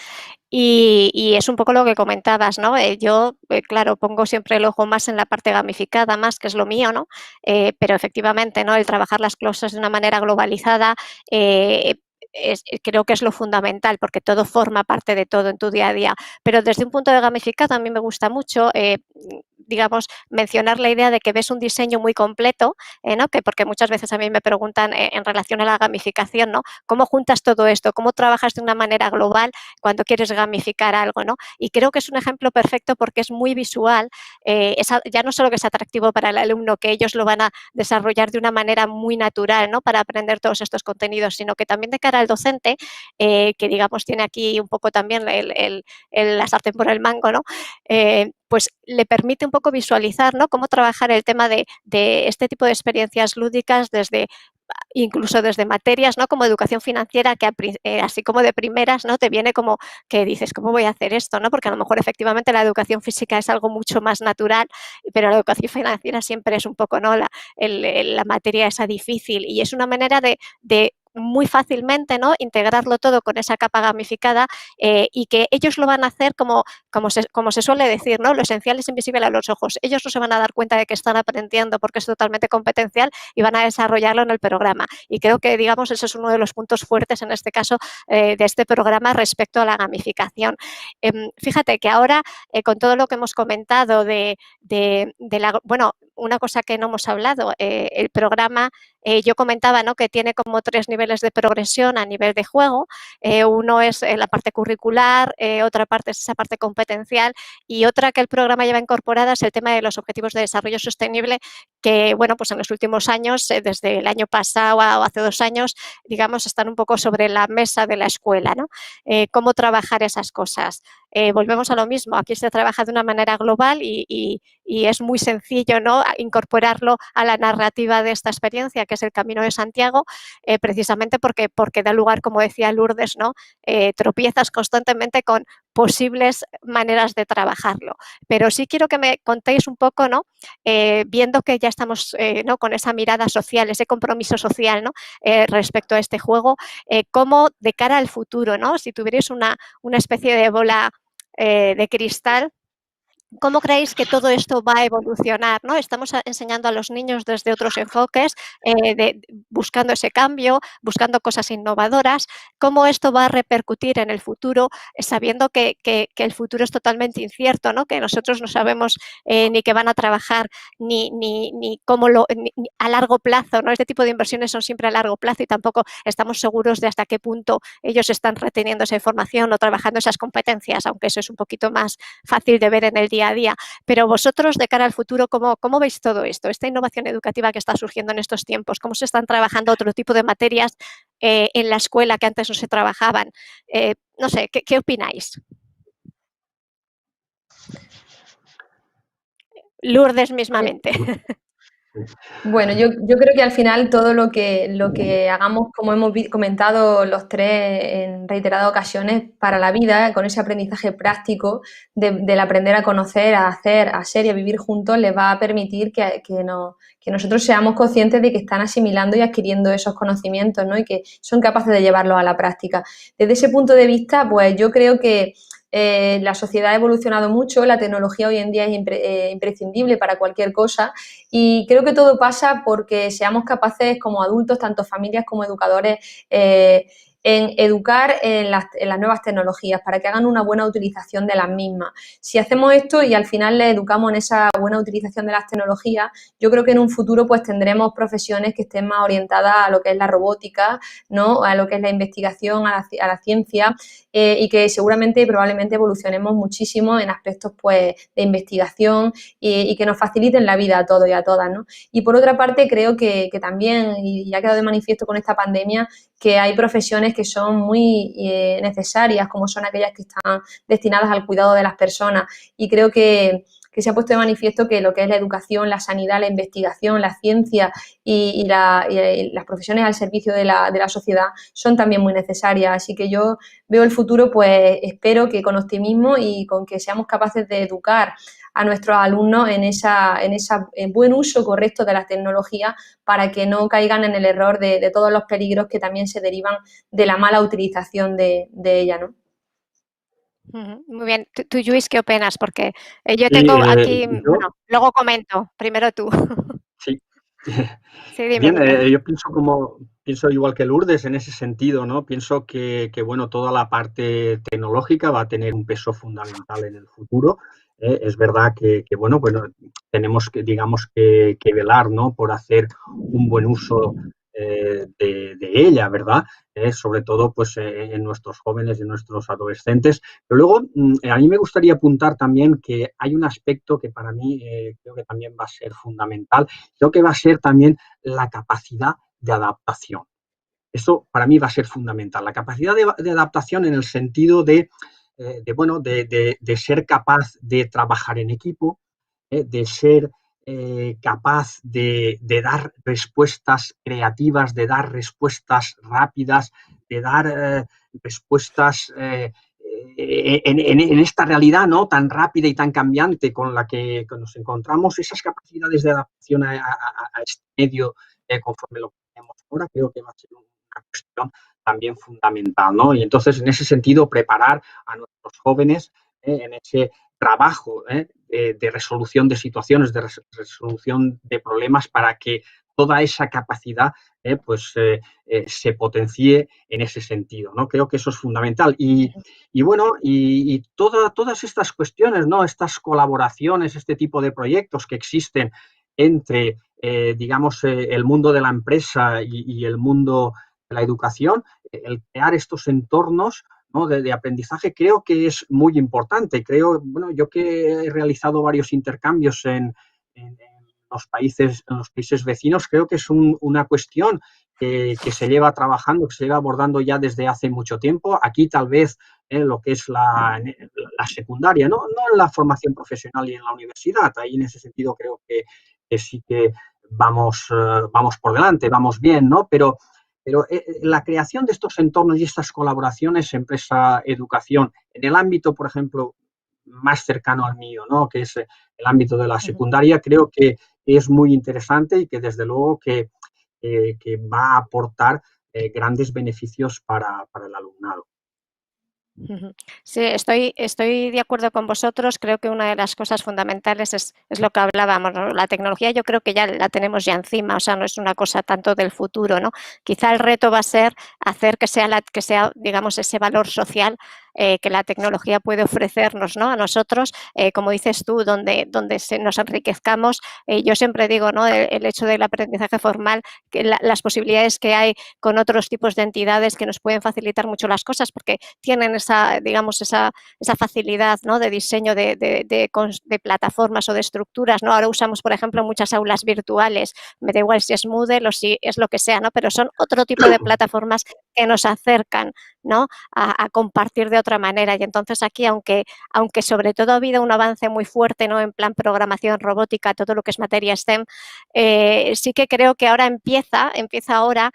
Y es un poco lo que comentabas, ¿no? Yo, claro, pongo siempre el ojo más en la parte gamificada, más que es lo mío, ¿no? Pero efectivamente, ¿no? El trabajar las cosas de una manera globalizada creo que es lo fundamental porque todo forma parte de todo en tu día a día. Pero desde un punto de gamificado a mí me gusta mucho, digamos, mencionar la idea de que ves un diseño muy completo, ¿no? Que porque muchas veces a mí me preguntan en relación a la gamificación, ¿no? ¿Cómo juntas todo esto? ¿Cómo trabajas de una manera global cuando quieres gamificar algo, ¿no? Y creo que es un ejemplo perfecto porque es muy visual, ya no solo que es atractivo para el alumno, que ellos lo van a desarrollar de una manera muy natural, ¿no? Para aprender todos estos contenidos, sino que también de cara al docente, que digamos tiene aquí un poco también la sartén por el mango, ¿no? Pues le permite un poco visualizar, ¿no? Cómo trabajar el tema de este tipo de experiencias lúdicas incluso desde materias, ¿no? Como educación financiera, que así como de primeras, ¿no? Te viene como que dices, ¿cómo voy a hacer esto? ¿No? Porque a lo mejor efectivamente la educación física es algo mucho más natural, pero la educación financiera siempre es un poco, ¿no? La materia esa difícil y es una manera de muy fácilmente, ¿no? Integrarlo todo con esa capa gamificada y que ellos lo van a hacer como se suele decir, ¿no? Lo esencial es invisible a los ojos. Ellos no se van a dar cuenta de que están aprendiendo porque es totalmente competencial y van a desarrollarlo en el programa. Y creo que, digamos, ese es uno de los puntos fuertes en este caso de este programa respecto a la gamificación. Fíjate que ahora, con todo lo que hemos comentado bueno, una cosa que no hemos hablado, el programa, yo comentaba, ¿no?, que tiene como 3 niveles de progresión a nivel de juego. Uno es la parte curricular, otra parte es esa parte competencial y otra que el programa lleva incorporada es el tema de los objetivos de desarrollo sostenible que, bueno, pues en los últimos años, desde el año pasado o hace 2 años, digamos, están un poco sobre la mesa de la escuela, ¿no? Cómo trabajar esas cosas. Volvemos a lo mismo, aquí se trabaja de una manera global y es muy sencillo, ¿no?, incorporarlo a la narrativa de esta experiencia, que es el Camino de Santiago, precisamente porque da lugar, como decía Lourdes, ¿no?, tropiezas constantemente con posibles maneras de trabajarlo. Pero sí quiero que me contéis un poco, ¿no?, viendo que ya estamos, ¿no?, con esa mirada social, ese compromiso social, ¿no?, respecto a este juego, cómo de cara al futuro, ¿no?, si tuvierais una especie de bola de cristal, ¿cómo creéis que todo esto va a evolucionar, ¿no? Estamos enseñando a los niños desde otros enfoques, buscando ese cambio, buscando cosas innovadoras. ¿Cómo esto va a repercutir en el futuro, sabiendo que el futuro es totalmente incierto, ¿no?, que nosotros no sabemos ni qué van a trabajar ni cómo ni a largo plazo, ¿no? Este tipo de inversiones son siempre a largo plazo y tampoco estamos seguros de hasta qué punto ellos están reteniendo esa información o trabajando esas competencias, aunque eso es un poquito más fácil de ver en el día a día. Pero vosotros, de cara al futuro, ¿cómo veis todo esto? Esta innovación educativa que está surgiendo en estos tiempos, ¿cómo se están trabajando otro tipo de materias en la escuela que antes no se trabajaban? No sé, ¿qué opináis? Lourdes mismamente. Bueno, yo creo que al final todo lo que hagamos, como hemos comentado los tres en reiteradas ocasiones, para la vida, con ese aprendizaje práctico del aprender a conocer, a hacer, a ser y a vivir juntos, les va a permitir que nosotros seamos conscientes de que están asimilando y adquiriendo esos conocimientos, ¿no?, y que son capaces de llevarlos a la práctica. Desde ese punto de vista, pues yo creo que la sociedad ha evolucionado mucho, la tecnología hoy en día es imprescindible para cualquier cosa y creo que todo pasa porque seamos capaces como adultos, tanto familias como educadores, en educar en las nuevas tecnologías para que hagan una buena utilización de las mismas. Si hacemos esto y al final les educamos en esa buena utilización de las tecnologías, yo creo que en un futuro pues tendremos profesiones que estén más orientadas a lo que es la robótica, ¿no?, a lo que es la investigación, a la ciencia, y que seguramente y probablemente evolucionemos muchísimo en aspectos pues de investigación y que nos faciliten la vida a todos y a todas, ¿no? Y por otra parte creo que también, y ha quedado de manifiesto con esta pandemia, que hay profesiones que son muy necesarias, como son aquellas que están destinadas al cuidado de las personas, y creo que se ha puesto de manifiesto que lo que es la educación, la sanidad, la investigación, la ciencia y las profesiones al servicio de la sociedad son también muy necesarias. Así que yo veo el futuro, pues espero que con optimismo y con que seamos capaces de educar a nuestros alumnos en en buen uso correcto de la tecnología para que no caigan en el error de todos los peligros que también se derivan de la mala utilización de ella, ¿no? Muy bien. ¿Tú, Lluís, qué opinas? Porque yo Y, tengo aquí, yo, bueno, luego comento, primero tú. sí. Sí, dime, Bien, dime. yo pienso igual que Lourdes en ese sentido, ¿no? Pienso que, bueno, toda la parte tecnológica va a tener un peso fundamental en el futuro. Es verdad bueno, tenemos que, digamos, que velar, ¿no?, por hacer un buen uso de ella, ¿verdad? Sobre todo, pues, en nuestros jóvenes y en nuestros adolescentes. Pero luego, a mí me gustaría apuntar también que hay un aspecto que para mí creo que también va a ser fundamental. Creo que va a ser también la capacidad de adaptación. Eso para mí va a ser fundamental. La capacidad de adaptación en el sentido bueno, de ser capaz de trabajar en equipo, de ser capaz de dar respuestas creativas, de dar respuestas rápidas, de dar respuestas en esta realidad, ¿no?, tan rápida y tan cambiante con la que nos encontramos. Esas capacidades de adaptación a este medio conforme lo que tenemos ahora, creo que va a ser una cuestión también fundamental, ¿no? Y entonces, en ese sentido, preparar a nuestros jóvenes en ese trabajo de resolución de situaciones, de resolución de problemas, para que toda esa capacidad se potencie en ese sentido, ¿no? Creo que eso es fundamental. Y bueno, todas estas cuestiones, ¿no?, estas colaboraciones, este tipo de proyectos que existen entre, digamos, el mundo de la empresa y el mundo de la educación, el crear estos entornos, ¿no?, de aprendizaje, creo que es muy importante. Creo, bueno, yo que he realizado varios intercambios en los países vecinos, creo que es una cuestión que se lleva trabajando, que se lleva abordando ya desde hace mucho tiempo. Aquí tal vez lo que es la secundaria, no en la formación profesional y en la universidad. Ahí en ese sentido creo que sí que vamos por delante, vamos bien, ¿no? Pero la creación de estos entornos y estas colaboraciones empresa-educación, en el ámbito, por ejemplo, más cercano al mío, ¿no?, que es el ámbito de la secundaria, creo que es muy interesante y que desde luego que va a aportar grandes beneficios para el alumnado. Sí, estoy de acuerdo con vosotros. Creo que una de las cosas fundamentales es lo que hablábamos, ¿no? La tecnología yo creo que ya la tenemos ya encima, o sea, no es una cosa tanto del futuro, ¿no? Quizá el reto va a ser hacer que sea, digamos, ese valor social que la tecnología puede ofrecernos, ¿no?, a nosotros, como dices tú, donde nos enriquezcamos. Yo siempre digo, ¿no?, el hecho del aprendizaje formal, que las posibilidades que hay con otros tipos de entidades que nos pueden facilitar mucho las cosas, porque tienen esa facilidad, ¿no?, de diseño de plataformas o de estructuras, ¿no? Ahora usamos, por ejemplo, muchas aulas virtuales, me da igual si es Moodle o si es lo que sea, ¿no?, pero son otro tipo de plataformas que nos acercan, ¿no?, a compartir de otra manera. Y entonces aquí, aunque sobre todo ha habido un avance muy fuerte, ¿no?, en plan programación, robótica, todo lo que es materia STEM, sí que creo que ahora empieza ahora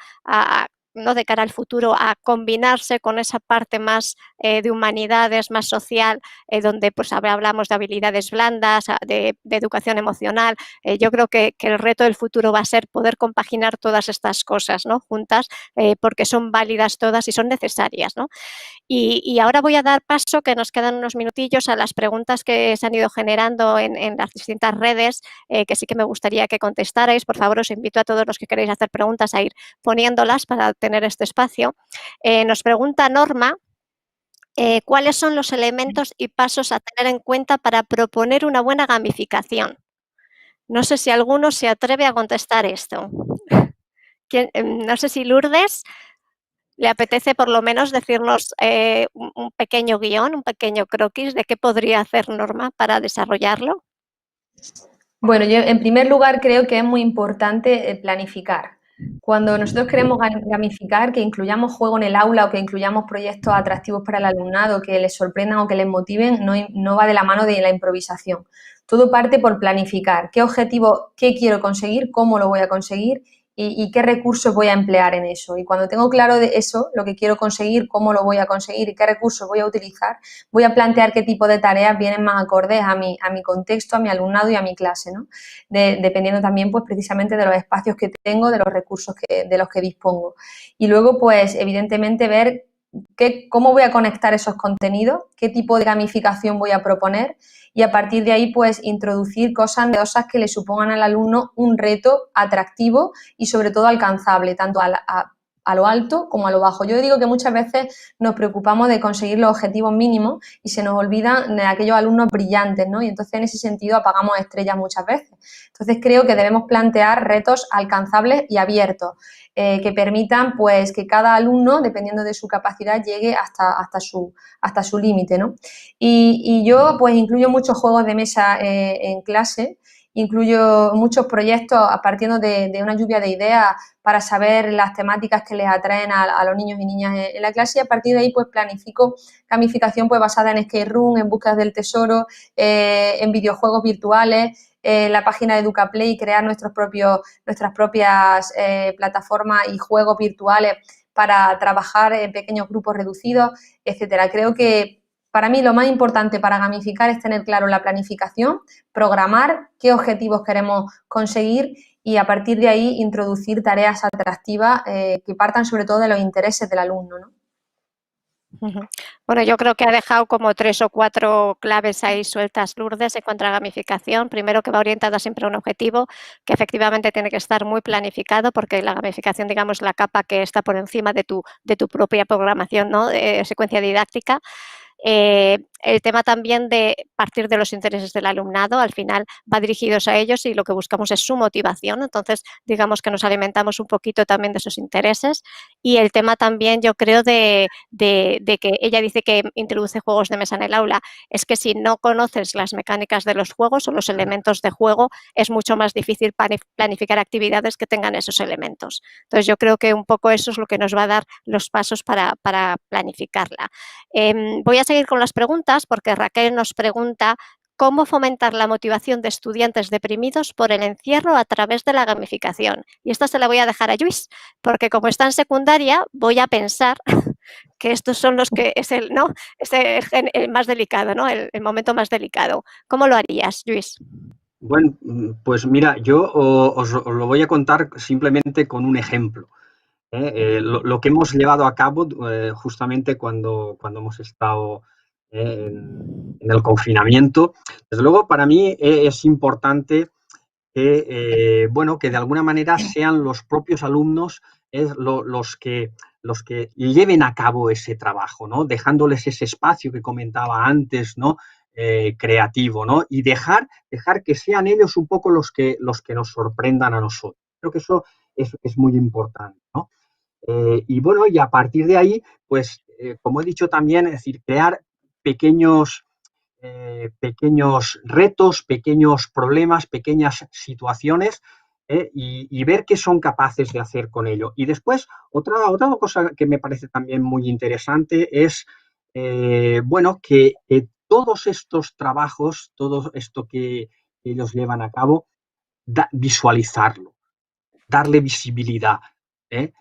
no de cara al futuro, a combinarse con esa parte más de humanidades, más social, donde pues hablamos de habilidades blandas, de educación emocional. Yo creo que el reto del futuro va a ser poder compaginar todas estas cosas, ¿no?, juntas, porque son válidas todas y son necesarias, ¿no? Y ahora voy a dar paso, que nos quedan unos minutillos, a las preguntas que se han ido generando en las distintas redes, que sí que me gustaría que contestarais. Por favor, os invito a todos los que queréis hacer preguntas a ir poniéndolas para tener este espacio. Nos pregunta Norma, ¿cuáles son los elementos y pasos a tener en cuenta para proponer una buena gamificación? No sé si alguno se atreve a contestar esto. No sé si Lourdes le apetece por lo menos decirnos un pequeño guión, un pequeño croquis de qué podría hacer Norma para desarrollarlo. Bueno, yo en primer lugar creo que es muy importante planificar. Cuando nosotros queremos gamificar, que incluyamos juego en el aula o que incluyamos proyectos atractivos para el alumnado, que les sorprendan o que les motiven, no va de la mano de la improvisación. Todo parte por planificar. ¿Qué objetivo, qué quiero conseguir, cómo lo voy a conseguir y qué recursos voy a emplear en eso? Y cuando tengo claro de eso, lo que quiero conseguir, cómo lo voy a conseguir y qué recursos voy a utilizar, voy a plantear qué tipo de tareas vienen más acordes a mi contexto, a mi alumnado y a mi clase, ¿no? Dependiendo también, pues, precisamente de los espacios que tengo, de los recursos de los que dispongo. Y luego, pues, evidentemente ver cómo voy a conectar esos contenidos, qué tipo de gamificación voy a proponer y a partir de ahí, pues, introducir cosas novedosas que le supongan al alumno un reto atractivo y sobre todo alcanzable, tanto a lo alto como a lo bajo. Yo digo que muchas veces nos preocupamos de conseguir los objetivos mínimos y se nos olvidan de aquellos alumnos brillantes, ¿no? Y entonces en ese sentido apagamos estrellas muchas veces. Entonces creo que debemos plantear retos alcanzables y abiertos que permitan, pues, que cada alumno, dependiendo de su capacidad, llegue hasta su límite, ¿no? Y yo, pues, incluyo muchos juegos de mesa en clase. Incluyo muchos proyectos partiendo de una lluvia de ideas para saber las temáticas que les atraen a los niños y niñas en la clase y a partir de ahí pues planifico gamificación pues basada en escape room, en búsquedas del tesoro, en videojuegos virtuales, la página de EducaPlay, crear nuestras propias plataformas y juegos virtuales para trabajar en pequeños grupos reducidos, etcétera. Creo que para mí lo más importante para gamificar es tener claro la planificación, programar qué objetivos queremos conseguir y a partir de ahí introducir tareas atractivas que partan sobre todo de los intereses del alumno, ¿no? Bueno, yo creo que ha dejado como 3 o 4 claves ahí sueltas, Lourdes, en cuanto a gamificación. Primero, que va orientada siempre a un objetivo, que efectivamente tiene que estar muy planificado, porque la gamificación, digamos, la capa que está por encima de tu propia programación, ¿no?, secuencia didáctica. El tema también de partir de los intereses del alumnado, al final va dirigidos a ellos y lo que buscamos es su motivación, entonces digamos que nos alimentamos un poquito también de sus intereses. Y el tema también, yo creo, de que ella dice que introduce juegos de mesa en el aula, es que si no conoces las mecánicas de los juegos o los elementos de juego, es mucho más difícil planificar actividades que tengan esos elementos. Entonces yo creo que un poco eso es lo que nos va a dar los pasos para planificarla. Voy a seguir con las preguntas porque Raquel nos pregunta cómo fomentar la motivación de estudiantes deprimidos por el encierro a través de la gamificación. Y esta se la voy a dejar a Lluís, porque como está en secundaria, voy a pensar que estos son los que es el, ¿no? Es el más delicado, ¿no? El momento más delicado. ¿Cómo lo harías, Lluís? Bueno, pues mira, yo os lo voy a contar simplemente con un ejemplo. Lo que hemos llevado a cabo justamente cuando hemos estado en el confinamiento. Desde luego, para mí es importante que, bueno, que de alguna manera sean los propios alumnos los que lleven a cabo ese trabajo, ¿no? Dejándoles ese espacio que comentaba antes, ¿no? Creativo, ¿no? Y dejar que sean ellos un poco los que nos sorprendan a nosotros. Creo que eso es muy importante, ¿no? Y bueno, y a partir de ahí, pues, como he dicho también, es decir, crear pequeños retos, pequeños problemas, pequeñas situaciones y ver qué son capaces de hacer con ello. Y después, otra cosa que me parece también muy interesante es, bueno, que todos estos trabajos, todo esto que ellos llevan a cabo, visualizarlo, darle visibilidad. ¿eh?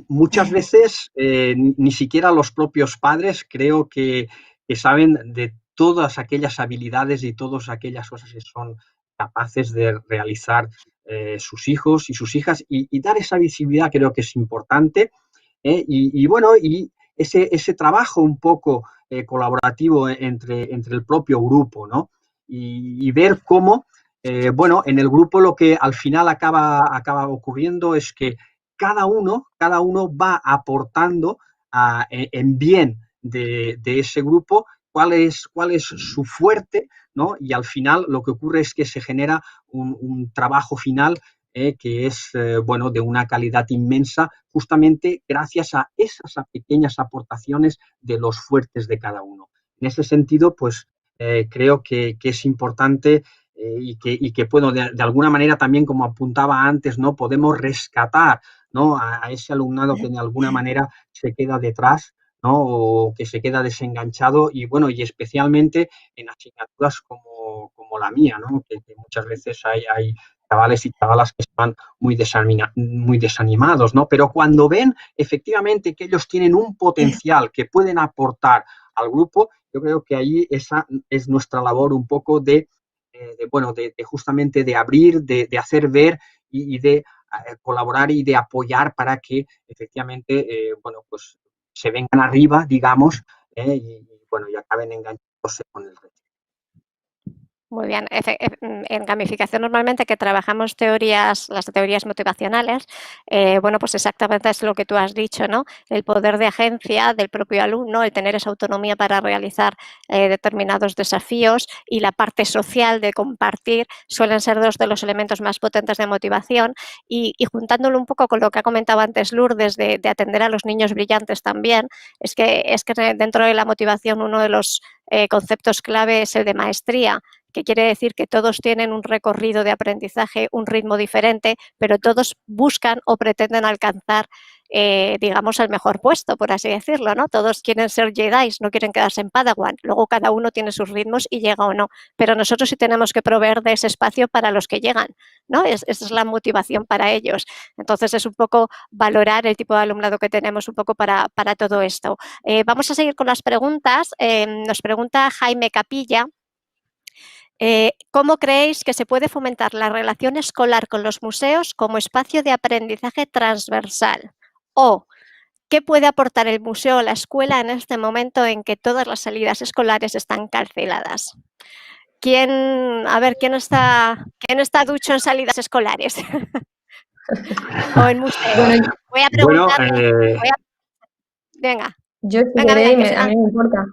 Muchas veces ni siquiera los propios padres creo que saben de todas aquellas habilidades y todas aquellas cosas que son capaces de realizar sus hijos y sus hijas y dar esa visibilidad creo que es importante. Y bueno, y ese trabajo un poco colaborativo entre el propio grupo, ¿no? Y ver cómo, bueno, en el grupo lo que al final acaba ocurriendo es que cada uno va aportando en bien de ese grupo cuál es su fuerte, ¿no? Y al final lo que ocurre es que se genera un trabajo final que es, bueno, de una calidad inmensa, justamente gracias a esas pequeñas aportaciones de los fuertes de cada uno. En ese sentido, pues creo que es importante y que bueno, de alguna manera también, como apuntaba antes, ¿no? Podemos rescatar, ¿no? a ese alumnado que de alguna manera se queda detrás, ¿no? O que se queda desenganchado y bueno, y especialmente en asignaturas como la mía, ¿no? Que muchas veces hay chavales y chavalas que están muy desanimados, ¿no? Pero cuando ven efectivamente que ellos tienen un potencial que pueden aportar al grupo, yo creo que ahí esa es nuestra labor un poco bueno, de justamente de abrir, de hacer ver y de colaborar y de apoyar para que efectivamente, bueno, pues se vengan arriba, digamos, y bueno, y acaben enganchándose con el resto. Muy bien. En gamificación normalmente que trabajamos las teorías motivacionales, bueno, pues exactamente es lo que tú has dicho, ¿no? El poder de agencia del propio alumno, el tener esa autonomía para realizar determinados desafíos y la parte social de compartir suelen ser dos de los elementos más potentes de motivación y juntándolo un poco con lo que ha comentado antes Lourdes de atender a los niños brillantes también, es que dentro de la motivación uno de los conceptos clave es el de maestría, que quiere decir que todos tienen un recorrido de aprendizaje, un ritmo diferente, pero todos buscan o pretenden alcanzar, digamos, el mejor puesto, por así decirlo, ¿no? Todos quieren ser Jedi, no quieren quedarse en Padawan. Luego cada uno tiene sus ritmos y llega o no, pero nosotros sí tenemos que proveer de ese espacio para los que llegan, ¿no? Esa es la motivación para ellos. Entonces es un poco valorar el tipo de alumnado que tenemos un poco para todo esto. Vamos a seguir con las preguntas. Nos pregunta Jaime Capilla. ¿Cómo creéis que se puede fomentar la relación escolar con los museos como espacio de aprendizaje transversal? ¿O qué puede aportar el museo a la escuela en este momento en que todas las salidas escolares están canceladas? ¿Quién está ducho en salidas escolares? ¿O en museos? Voy a preguntar. Venga. Yo si Venga, queréis, que a mí me importa.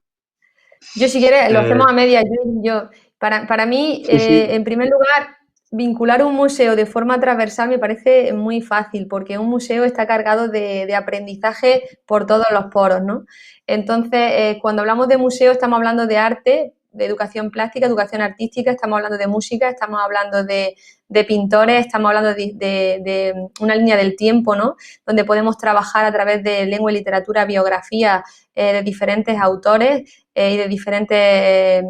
Yo, si quieres, lo hacemos Eh, a media, yo. Para mí, sí, sí, en primer lugar, vincular un museo de forma transversal me parece muy fácil, porque un museo está cargado de aprendizaje por todos los poros, ¿no? Entonces, cuando hablamos de museo, estamos hablando de arte, de educación plástica, educación artística, estamos hablando de música, estamos hablando de pintores, estamos hablando de una línea del tiempo, ¿no? Donde podemos trabajar a través de lengua y literatura, biografía de diferentes autores y de diferentes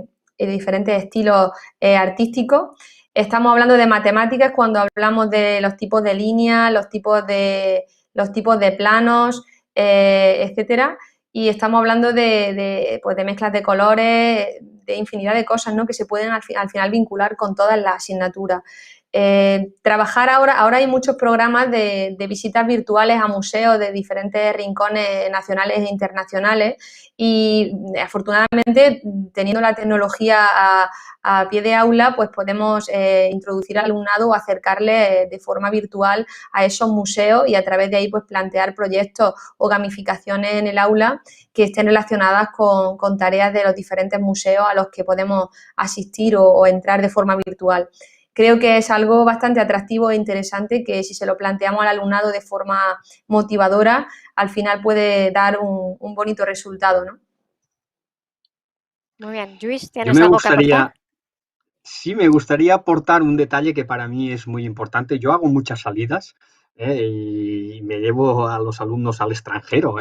estilos artísticos. Estamos hablando de matemáticas cuando hablamos de los tipos de líneas, los tipos de planos, etcétera. Y estamos hablando pues de mezclas de colores, de infinidad de cosas, ¿no? Que se pueden al final vincular con todas las asignaturas. Trabajar ahora hay muchos programas de visitas virtuales a museos de diferentes rincones nacionales e internacionales y afortunadamente teniendo la tecnología a pie de aula pues podemos introducir al alumnado o acercarle de forma virtual a esos museos y a través de ahí pues plantear proyectos o gamificaciones en el aula que estén relacionadas con tareas de los diferentes museos a los que podemos asistir o entrar de forma virtual. Creo que es algo bastante atractivo e interesante que si se lo planteamos al alumnado de forma motivadora, al final puede dar un bonito resultado, ¿no? Muy bien. Luis, yo ¿tienes me algo que aportar? gustaría, sí, me gustaría aportar un detalle que para mí es muy importante. Yo hago muchas salidas y me llevo a los alumnos al extranjero,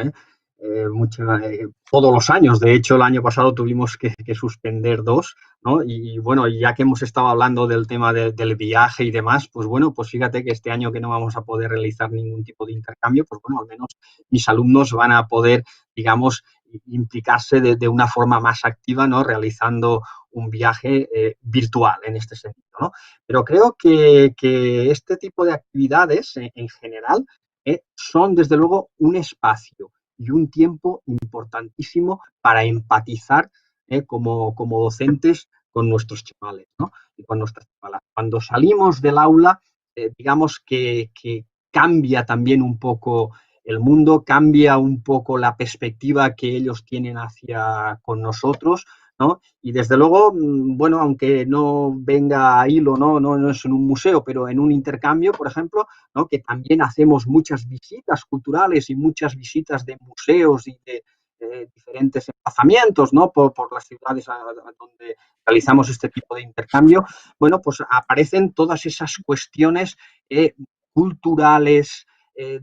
todos los años. De hecho, el año pasado tuvimos que suspender 2, ¿no? Y bueno, ya que hemos estado hablando del tema del viaje y demás, pues bueno, pues fíjate que este año que no vamos a poder realizar ningún tipo de intercambio, pues bueno, al menos mis alumnos van a poder, digamos, implicarse de una forma más activa, ¿no? Realizando un viaje virtual en este sentido, ¿no? Pero creo que este tipo de actividades en general son desde luego un espacio y un tiempo importantísimo para empatizar como docentes con nuestros chavales, ¿no? Y con nuestras chavalas. Cuando salimos del aula, digamos que cambia también un poco el mundo, cambia un poco la perspectiva que ellos tienen hacia con nosotros, ¿no? Y desde luego, bueno, aunque no venga a hilo, no es en un museo, pero en un intercambio, por ejemplo, ¿no? Que también hacemos muchas visitas culturales y muchas visitas de museos y de diferentes emplazamientos, ¿no? Por las ciudades a donde realizamos este tipo de intercambio, bueno, pues aparecen todas esas cuestiones culturales,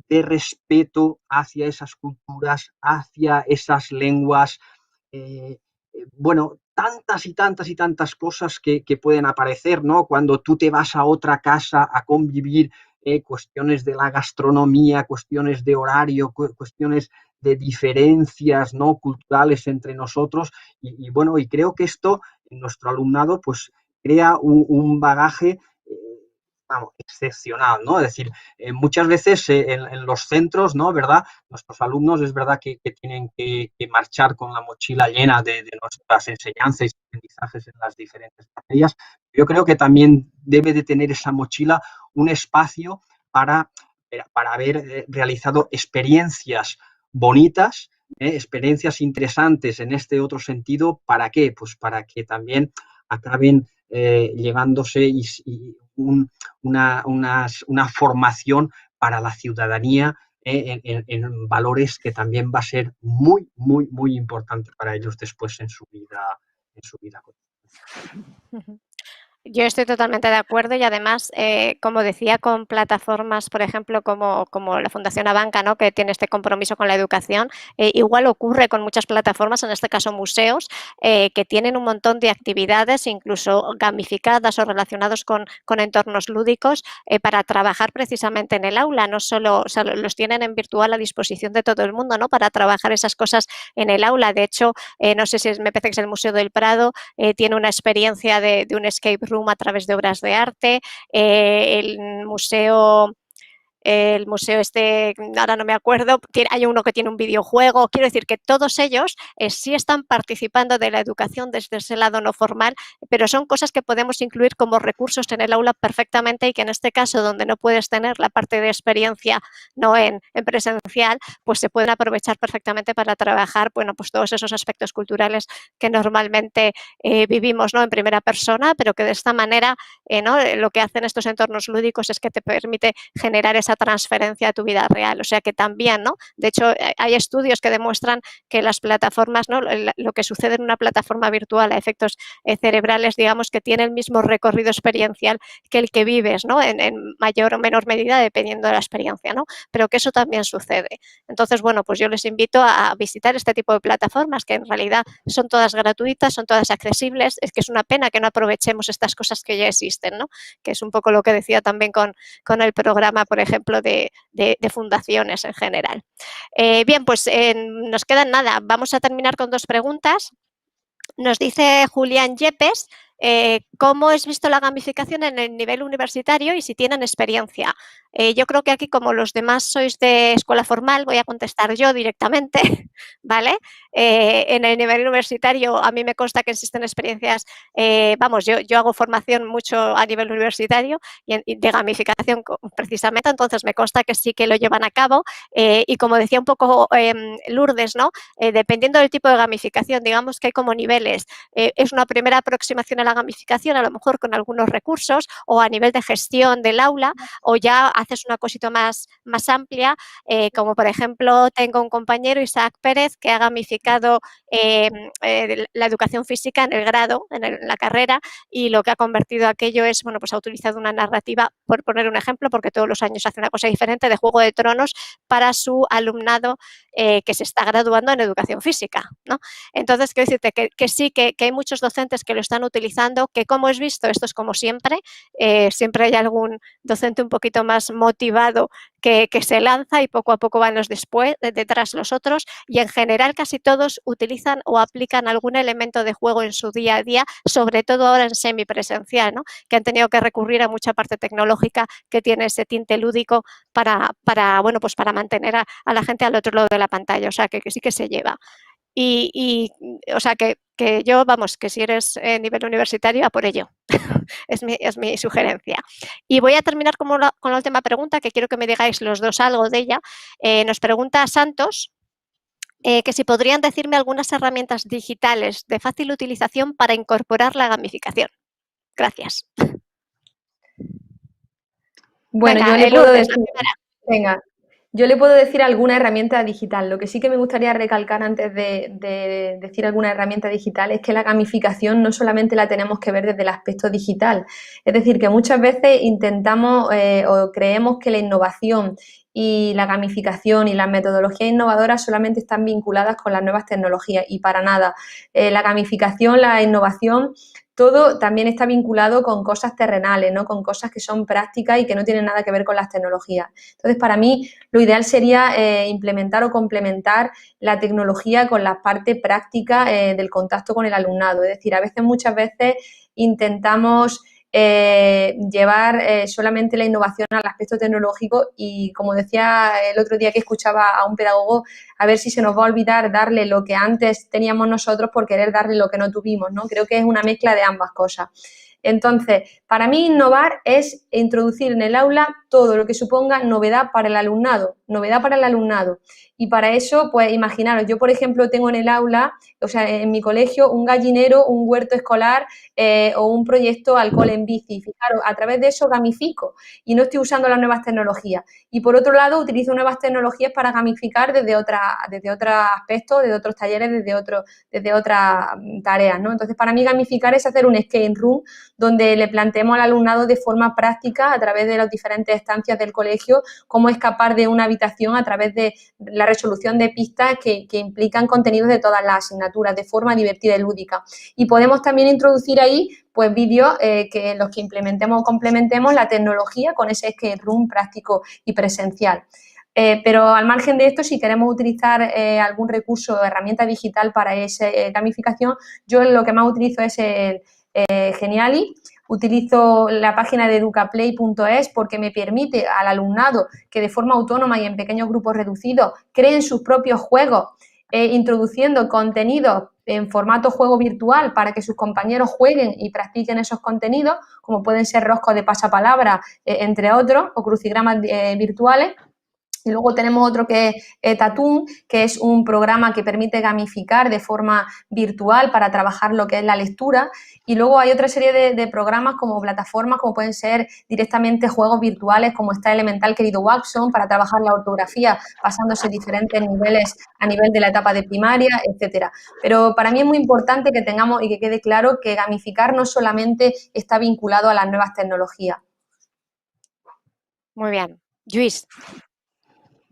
de respeto hacia esas culturas, hacia esas lenguas, bueno, tantas y tantas y tantas cosas que pueden aparecer, ¿no? Cuando tú te vas a otra casa a convivir, cuestiones de la gastronomía, cuestiones de horario, cuestiones de diferencias, ¿no? Culturales entre nosotros y bueno, y creo que esto en nuestro alumnado pues crea un bagaje vamos, excepcional, ¿no? Es decir, muchas veces en los centros, ¿no? ¿Verdad? Nuestros alumnos es verdad que tienen que marchar con la mochila llena de nuestras enseñanzas y aprendizajes en las diferentes materias. Yo creo que también debe de tener esa mochila un espacio para haber realizado experiencias bonitas, experiencias interesantes en este otro sentido. ¿Para qué? Pues para que también acaben llevándose una formación para la ciudadanía en valores que también va a ser muy, muy, muy importante para ellos después en su vida cotidiana. Yo estoy totalmente de acuerdo y además, como decía, con plataformas, por ejemplo, como la Fundación Abanca, ¿no? Que tiene este compromiso con la educación, igual ocurre con muchas plataformas, en este caso museos, que tienen un montón de actividades, incluso gamificadas o relacionados con entornos lúdicos, para trabajar precisamente en el aula, no solo, o sea, los tienen en virtual a disposición de todo el mundo, ¿no? Para trabajar esas cosas en el aula. De hecho, no sé si me parece que es el Museo del Prado, tiene una experiencia de un escape room a través de obras de arte, el museo el museo ahora no me acuerdo, hay uno que tiene un videojuego. Quiero decir que todos ellos sí están participando de la educación desde ese lado no formal, pero son cosas que podemos incluir como recursos en el aula perfectamente y que en este caso, donde no puedes tener la parte de experiencia no en presencial, pues se pueden aprovechar perfectamente para trabajar, bueno, pues todos esos aspectos culturales que normalmente vivimos, ¿no?, en primera persona, pero que de esta manera ¿no?, lo que hacen estos entornos lúdicos es que te permite generar esa transferencia a tu vida real. O sea que también, ¿no?, de hecho, hay estudios que demuestran que las plataformas, ¿no?, lo que sucede en una plataforma virtual a efectos cerebrales, digamos, que tiene el mismo recorrido experiencial que el que vives, ¿no?, en mayor o menor medida, dependiendo de la experiencia, ¿no?, pero que eso también sucede. Entonces, bueno, pues yo les invito a visitar este tipo de plataformas, que en realidad son todas gratuitas, son todas accesibles. Es que es una pena que no aprovechemos estas cosas que ya existen, ¿no?, que es un poco lo que decía también con el programa, por ejemplo, de fundaciones en general. Bien, pues nos quedan nada. Vamos a terminar con 2 preguntas. Nos dice Julián Yepes, ¿cómo has visto la gamificación en el nivel universitario y si tienen experiencia? Yo creo que aquí, como los demás sois de escuela formal, voy a contestar yo directamente, ¿vale? En el nivel universitario a mí me consta que existen experiencias, vamos, yo hago formación mucho a nivel universitario y de gamificación precisamente, entonces me consta que sí que lo llevan a cabo y como decía un poco Lourdes, ¿no?, dependiendo del tipo de gamificación, digamos que hay como niveles. Es una primera aproximación a la gamificación, a lo mejor con algunos recursos o a nivel de gestión del aula, o ya haces una cosita más amplia, como por ejemplo tengo un compañero, Isaac Pérez, que ha gamificado la educación física en el grado, en la carrera, y lo que ha convertido aquello es, bueno, pues ha utilizado una narrativa, por poner un ejemplo, porque todos los años hace una cosa diferente, de Juego de Tronos para su alumnado que se está graduando en educación física, ¿no? Entonces, quiero decirte que sí, que hay muchos docentes que lo están utilizando, que como has visto, esto es como siempre, siempre hay algún docente un poquito más motivado que se lanza y poco a poco van los detrás los otros, y en general casi todos utilizan o aplican algún elemento de juego en su día a día, sobre todo ahora en semipresencial, ¿no?, que han tenido que recurrir a mucha parte tecnológica que tiene ese tinte lúdico para bueno, pues para mantener a la gente al otro lado de la pantalla, o sea que sí que se lleva. Y o sea que yo, vamos, que si eres nivel universitario, a por ello. Es mi sugerencia. Y voy a terminar con la última pregunta, que quiero que me digáis los dos algo de ella. Nos pregunta Santos que si podrían decirme algunas herramientas digitales de fácil utilización para incorporar la gamificación. Gracias. Bueno, Venga, yo le puedo Lourdes, decir, venga, yo le puedo decir alguna herramienta digital. Lo que sí que me gustaría recalcar antes de decir alguna herramienta digital es que la gamificación no solamente la tenemos que ver desde el aspecto digital. Es decir, que muchas veces intentamos o creemos que la innovación y la gamificación y las metodologías innovadoras solamente están vinculadas con las nuevas tecnologías, y para nada. La gamificación, la innovación, todo también está vinculado con cosas terrenales, ¿no?, con cosas que son prácticas y que no tienen nada que ver con las tecnologías. Entonces, para mí, lo ideal sería implementar o complementar la tecnología con la parte práctica del contacto con el alumnado. Es decir, muchas veces intentamos llevar solamente la innovación al aspecto tecnológico y, como decía el otro día que escuchaba a un pedagogo, a ver si se nos va a olvidar darle lo que antes teníamos nosotros por querer darle lo que no tuvimos, ¿no? Creo que es una mezcla de ambas cosas. Entonces, para mí innovar es introducir en el aula todo lo que suponga novedad para el alumnado, Y para eso, pues imaginaros, yo por ejemplo tengo en el aula, o sea, en mi colegio, un gallinero, un huerto escolar o un proyecto alcohol en bici. Fijaros, a través de eso gamifico y no estoy usando las nuevas tecnologías. Y por otro lado, utilizo nuevas tecnologías para gamificar desde otros aspectos, desde otros talleres, desde otras tareas, ¿no? Entonces, para mí gamificar es hacer un escape room donde le planteemos al alumnado de forma práctica, a través de las diferentes estancias del colegio, cómo escapar de una habitación a través de la resolución de pistas que implican contenidos de todas las asignaturas, de forma divertida y lúdica. Y podemos también introducir ahí pues vídeos en los que implementemos o complementemos la tecnología con ese escape room práctico y presencial. Pero al margen de esto, si queremos utilizar algún recurso o herramienta digital para esa gamificación, yo lo que más utilizo es el Geniali, Utilizo la página de educaplay.es porque me permite al alumnado que de forma autónoma y en pequeños grupos reducidos creen sus propios juegos, introduciendo contenidos en formato juego virtual para que sus compañeros jueguen y practiquen esos contenidos, como pueden ser roscos de pasapalabra, entre otros, o crucigramas virtuales. Y luego tenemos otro que es Tatoon, que es un programa que permite gamificar de forma virtual para trabajar lo que es la lectura. Y luego hay otra serie de programas como plataformas, como pueden ser directamente juegos virtuales, como está Elemental Querido Watson, para trabajar la ortografía, pasándose diferentes niveles a nivel de la etapa de primaria, etcétera. Pero para mí es muy importante que tengamos y que quede claro que gamificar no solamente está vinculado a las nuevas tecnologías. Muy bien. Lluís.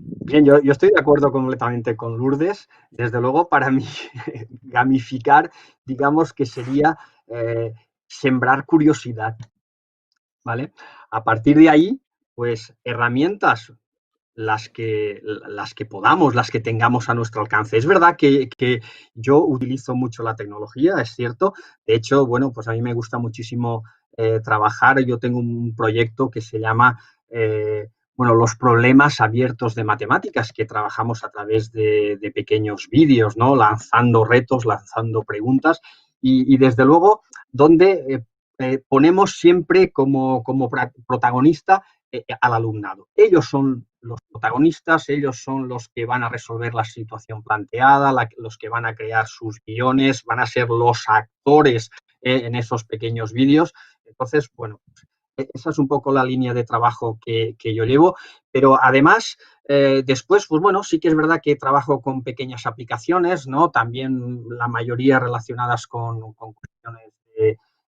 Bien, yo estoy de acuerdo completamente con Lourdes. Desde luego, para mí, gamificar, digamos que sería sembrar curiosidad, ¿vale? A partir de ahí, pues herramientas, las que podamos, las que tengamos a nuestro alcance. Es verdad que yo utilizo mucho la tecnología, es cierto. De hecho, bueno, pues a mí me gusta muchísimo trabajar. Yo tengo un proyecto que se llama los problemas abiertos de matemáticas, que trabajamos a través de pequeños vídeos, ¿no? Lanzando retos, lanzando preguntas y desde luego, donde ponemos siempre como protagonista al alumnado. Ellos son los protagonistas, ellos son los que van a resolver la situación planteada, los que van a crear sus guiones, van a ser los actores en esos pequeños vídeos. Entonces, bueno, esa es un poco la línea de trabajo que yo llevo, pero además, después, pues bueno, sí que es verdad que trabajo con pequeñas aplicaciones, ¿no? También la mayoría relacionadas con cuestiones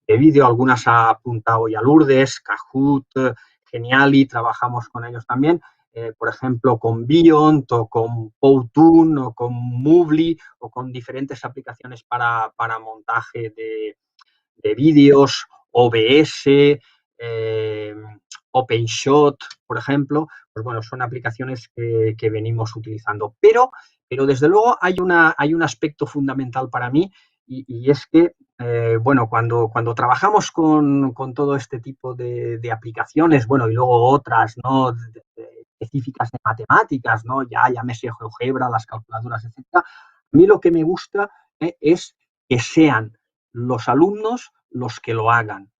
de vídeo, algunas ha apuntado ya Lourdes, Kahoot, Geniali, trabajamos con ellos también, por ejemplo, con Beyond o con Powtoon o con Movely o con diferentes aplicaciones para montaje de vídeos, OBS, OpenShot, por ejemplo, pues bueno, son aplicaciones que venimos utilizando. Pero desde luego hay un aspecto fundamental para mí y es que, cuando trabajamos con todo este tipo de aplicaciones, bueno, y luego otras, ¿no? Específicas de matemáticas, ¿no? Llámese GeoGebra, las calculadoras, etcétera. A mí lo que me gusta es que sean los alumnos los que lo hagan.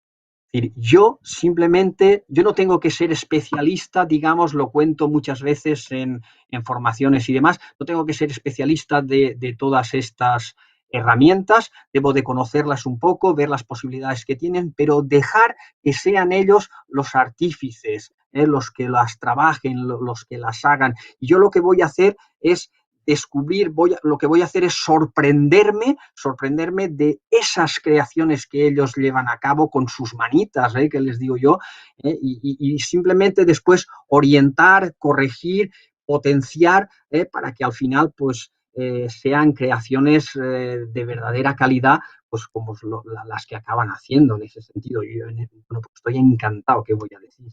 Es decir, yo no tengo que ser especialista, digamos, lo cuento muchas veces en formaciones y demás, no tengo que ser especialista de todas estas herramientas, debo de conocerlas un poco, ver las posibilidades que tienen, pero dejar que sean ellos los artífices, los que las trabajen, los que las hagan. Y yo lo que voy a hacer es descubrir, lo que voy a hacer es sorprenderme de esas creaciones que ellos llevan a cabo con sus manitas, que les digo yo, y simplemente después orientar, corregir, potenciar, para que al final pues sean creaciones de verdadera calidad, pues como las que acaban haciendo en ese sentido. Yo pues estoy encantado, ¿qué voy a decir?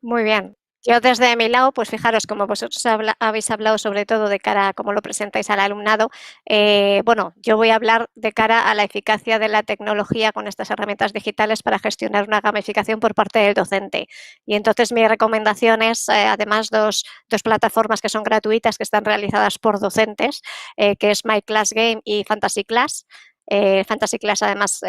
Muy bien. Yo desde mi lado, pues fijaros, como vosotros habéis hablado sobre todo de cara a cómo lo presentáis al alumnado, yo voy a hablar de cara a la eficacia de la tecnología con estas herramientas digitales para gestionar una gamificación por parte del docente. Y entonces mi recomendación es, además, dos plataformas que son gratuitas, que están realizadas por docentes, que es My Class Game y Fantasy Class. Fantasy Class, además,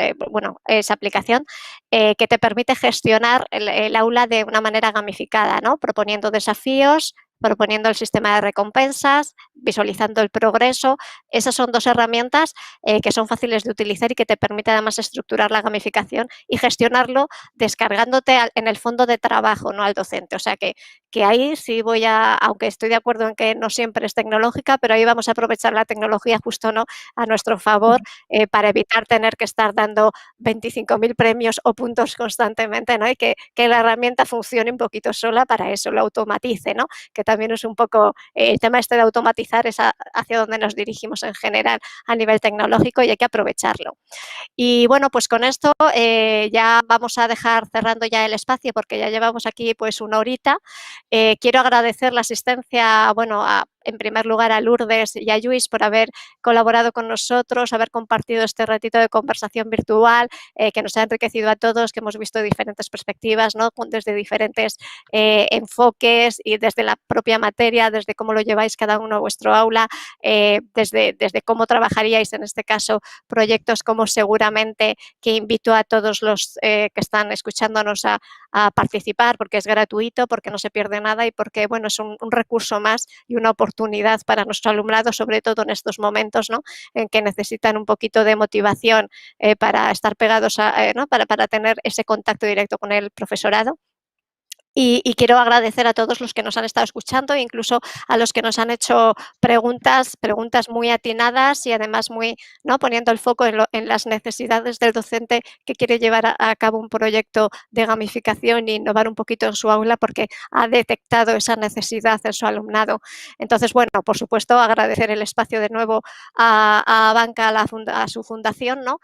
es aplicación que te permite gestionar el aula de una manera gamificada, ¿no? Proponiendo desafíos, proponiendo el sistema de recompensas, visualizando el progreso. Esas son dos herramientas que son fáciles de utilizar y que te permiten además estructurar la gamificación y gestionarlo descargándote en el fondo de trabajo, no al docente. O sea que ahí sí aunque estoy de acuerdo en que no siempre es tecnológica, pero ahí vamos a aprovechar la tecnología justo no a nuestro favor para evitar tener que estar dando 25.000 premios o puntos constantemente, ¿no? Y que la herramienta funcione un poquito sola para eso, lo automatice, ¿no? Que también es un poco el tema este de automatizar es hacia donde nos dirigimos en general a nivel tecnológico y hay que aprovecharlo. Y bueno, pues con esto ya vamos a dejar cerrando ya el espacio porque ya llevamos aquí pues una horita. Quiero agradecer la asistencia, en primer lugar a Lourdes y a Lluís por haber colaborado con nosotros, haber compartido este ratito de conversación virtual, que nos ha enriquecido a todos, que hemos visto diferentes perspectivas, ¿no? Desde diferentes enfoques y desde la propia materia, desde cómo lo lleváis cada uno a vuestro aula, desde cómo trabajaríais en este caso proyectos como seguramente, que invito a todos los que están escuchándonos a participar, porque es gratuito, porque no se pierde nada y porque, bueno, es un recurso más y una oportunidad para nuestro alumnado, sobre todo en estos momentos, ¿no? En que necesitan un poquito de motivación para estar pegados ¿no? para tener ese contacto directo con el profesorado. Y quiero agradecer a todos los que nos han estado escuchando, incluso a los que nos han hecho preguntas muy atinadas y además muy, ¿no? Poniendo el foco en las necesidades del docente que quiere llevar a cabo un proyecto de gamificación e innovar un poquito en su aula porque ha detectado esa necesidad en su alumnado. Entonces, bueno, por supuesto, agradecer el espacio de nuevo a Abanca, a su fundación, ¿no?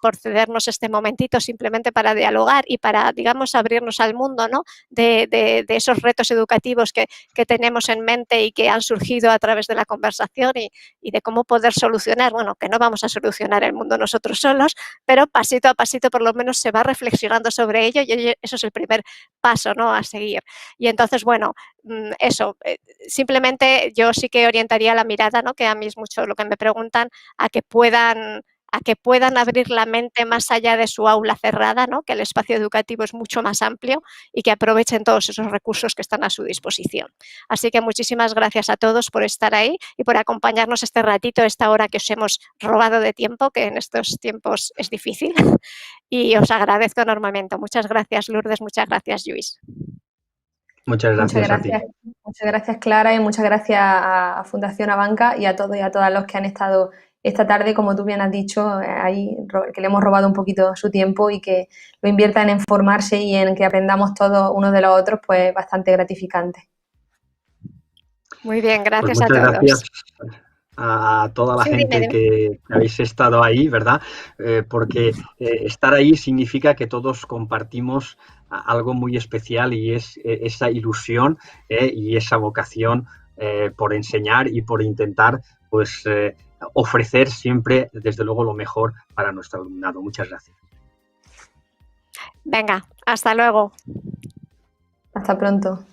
Por cedernos este momentito simplemente para dialogar y para, digamos, abrirnos al mundo, ¿no? De esos retos educativos que tenemos en mente y que han surgido a través de la conversación y de cómo poder solucionar, bueno, que no vamos a solucionar el mundo nosotros solos, pero pasito a pasito por lo menos se va reflexionando sobre ello y eso es el primer paso, ¿no? A seguir. Y entonces, bueno, eso, simplemente yo sí que orientaría la mirada, ¿no? Que a mí es mucho lo que me preguntan, a que puedan abrir la mente más allá de su aula cerrada, ¿no? Que el espacio educativo es mucho más amplio y que aprovechen todos esos recursos que están a su disposición. Así que muchísimas gracias a todos por estar ahí y por acompañarnos este ratito, esta hora que os hemos robado de tiempo, que en estos tiempos es difícil. Y os agradezco enormemente. Muchas gracias, Lourdes. Muchas gracias, Lluís. Muchas gracias a ti. Muchas gracias, Clara, y muchas gracias a Fundación Abanca y a todos y a todas los que han estado esta tarde, como tú bien has dicho, ahí que le hemos robado un poquito su tiempo y que lo inviertan en formarse y en que aprendamos todos unos de los otros, pues bastante gratificante. Muy bien, gracias pues a todos. Gracias a toda la gente dime. que habéis estado ahí, ¿verdad? Porque estar ahí significa que todos compartimos algo muy especial y es esa ilusión y esa vocación por enseñar y por intentar, pues, ofrecer siempre, desde luego, lo mejor para nuestro alumnado. Muchas gracias. Venga, hasta luego. Hasta pronto.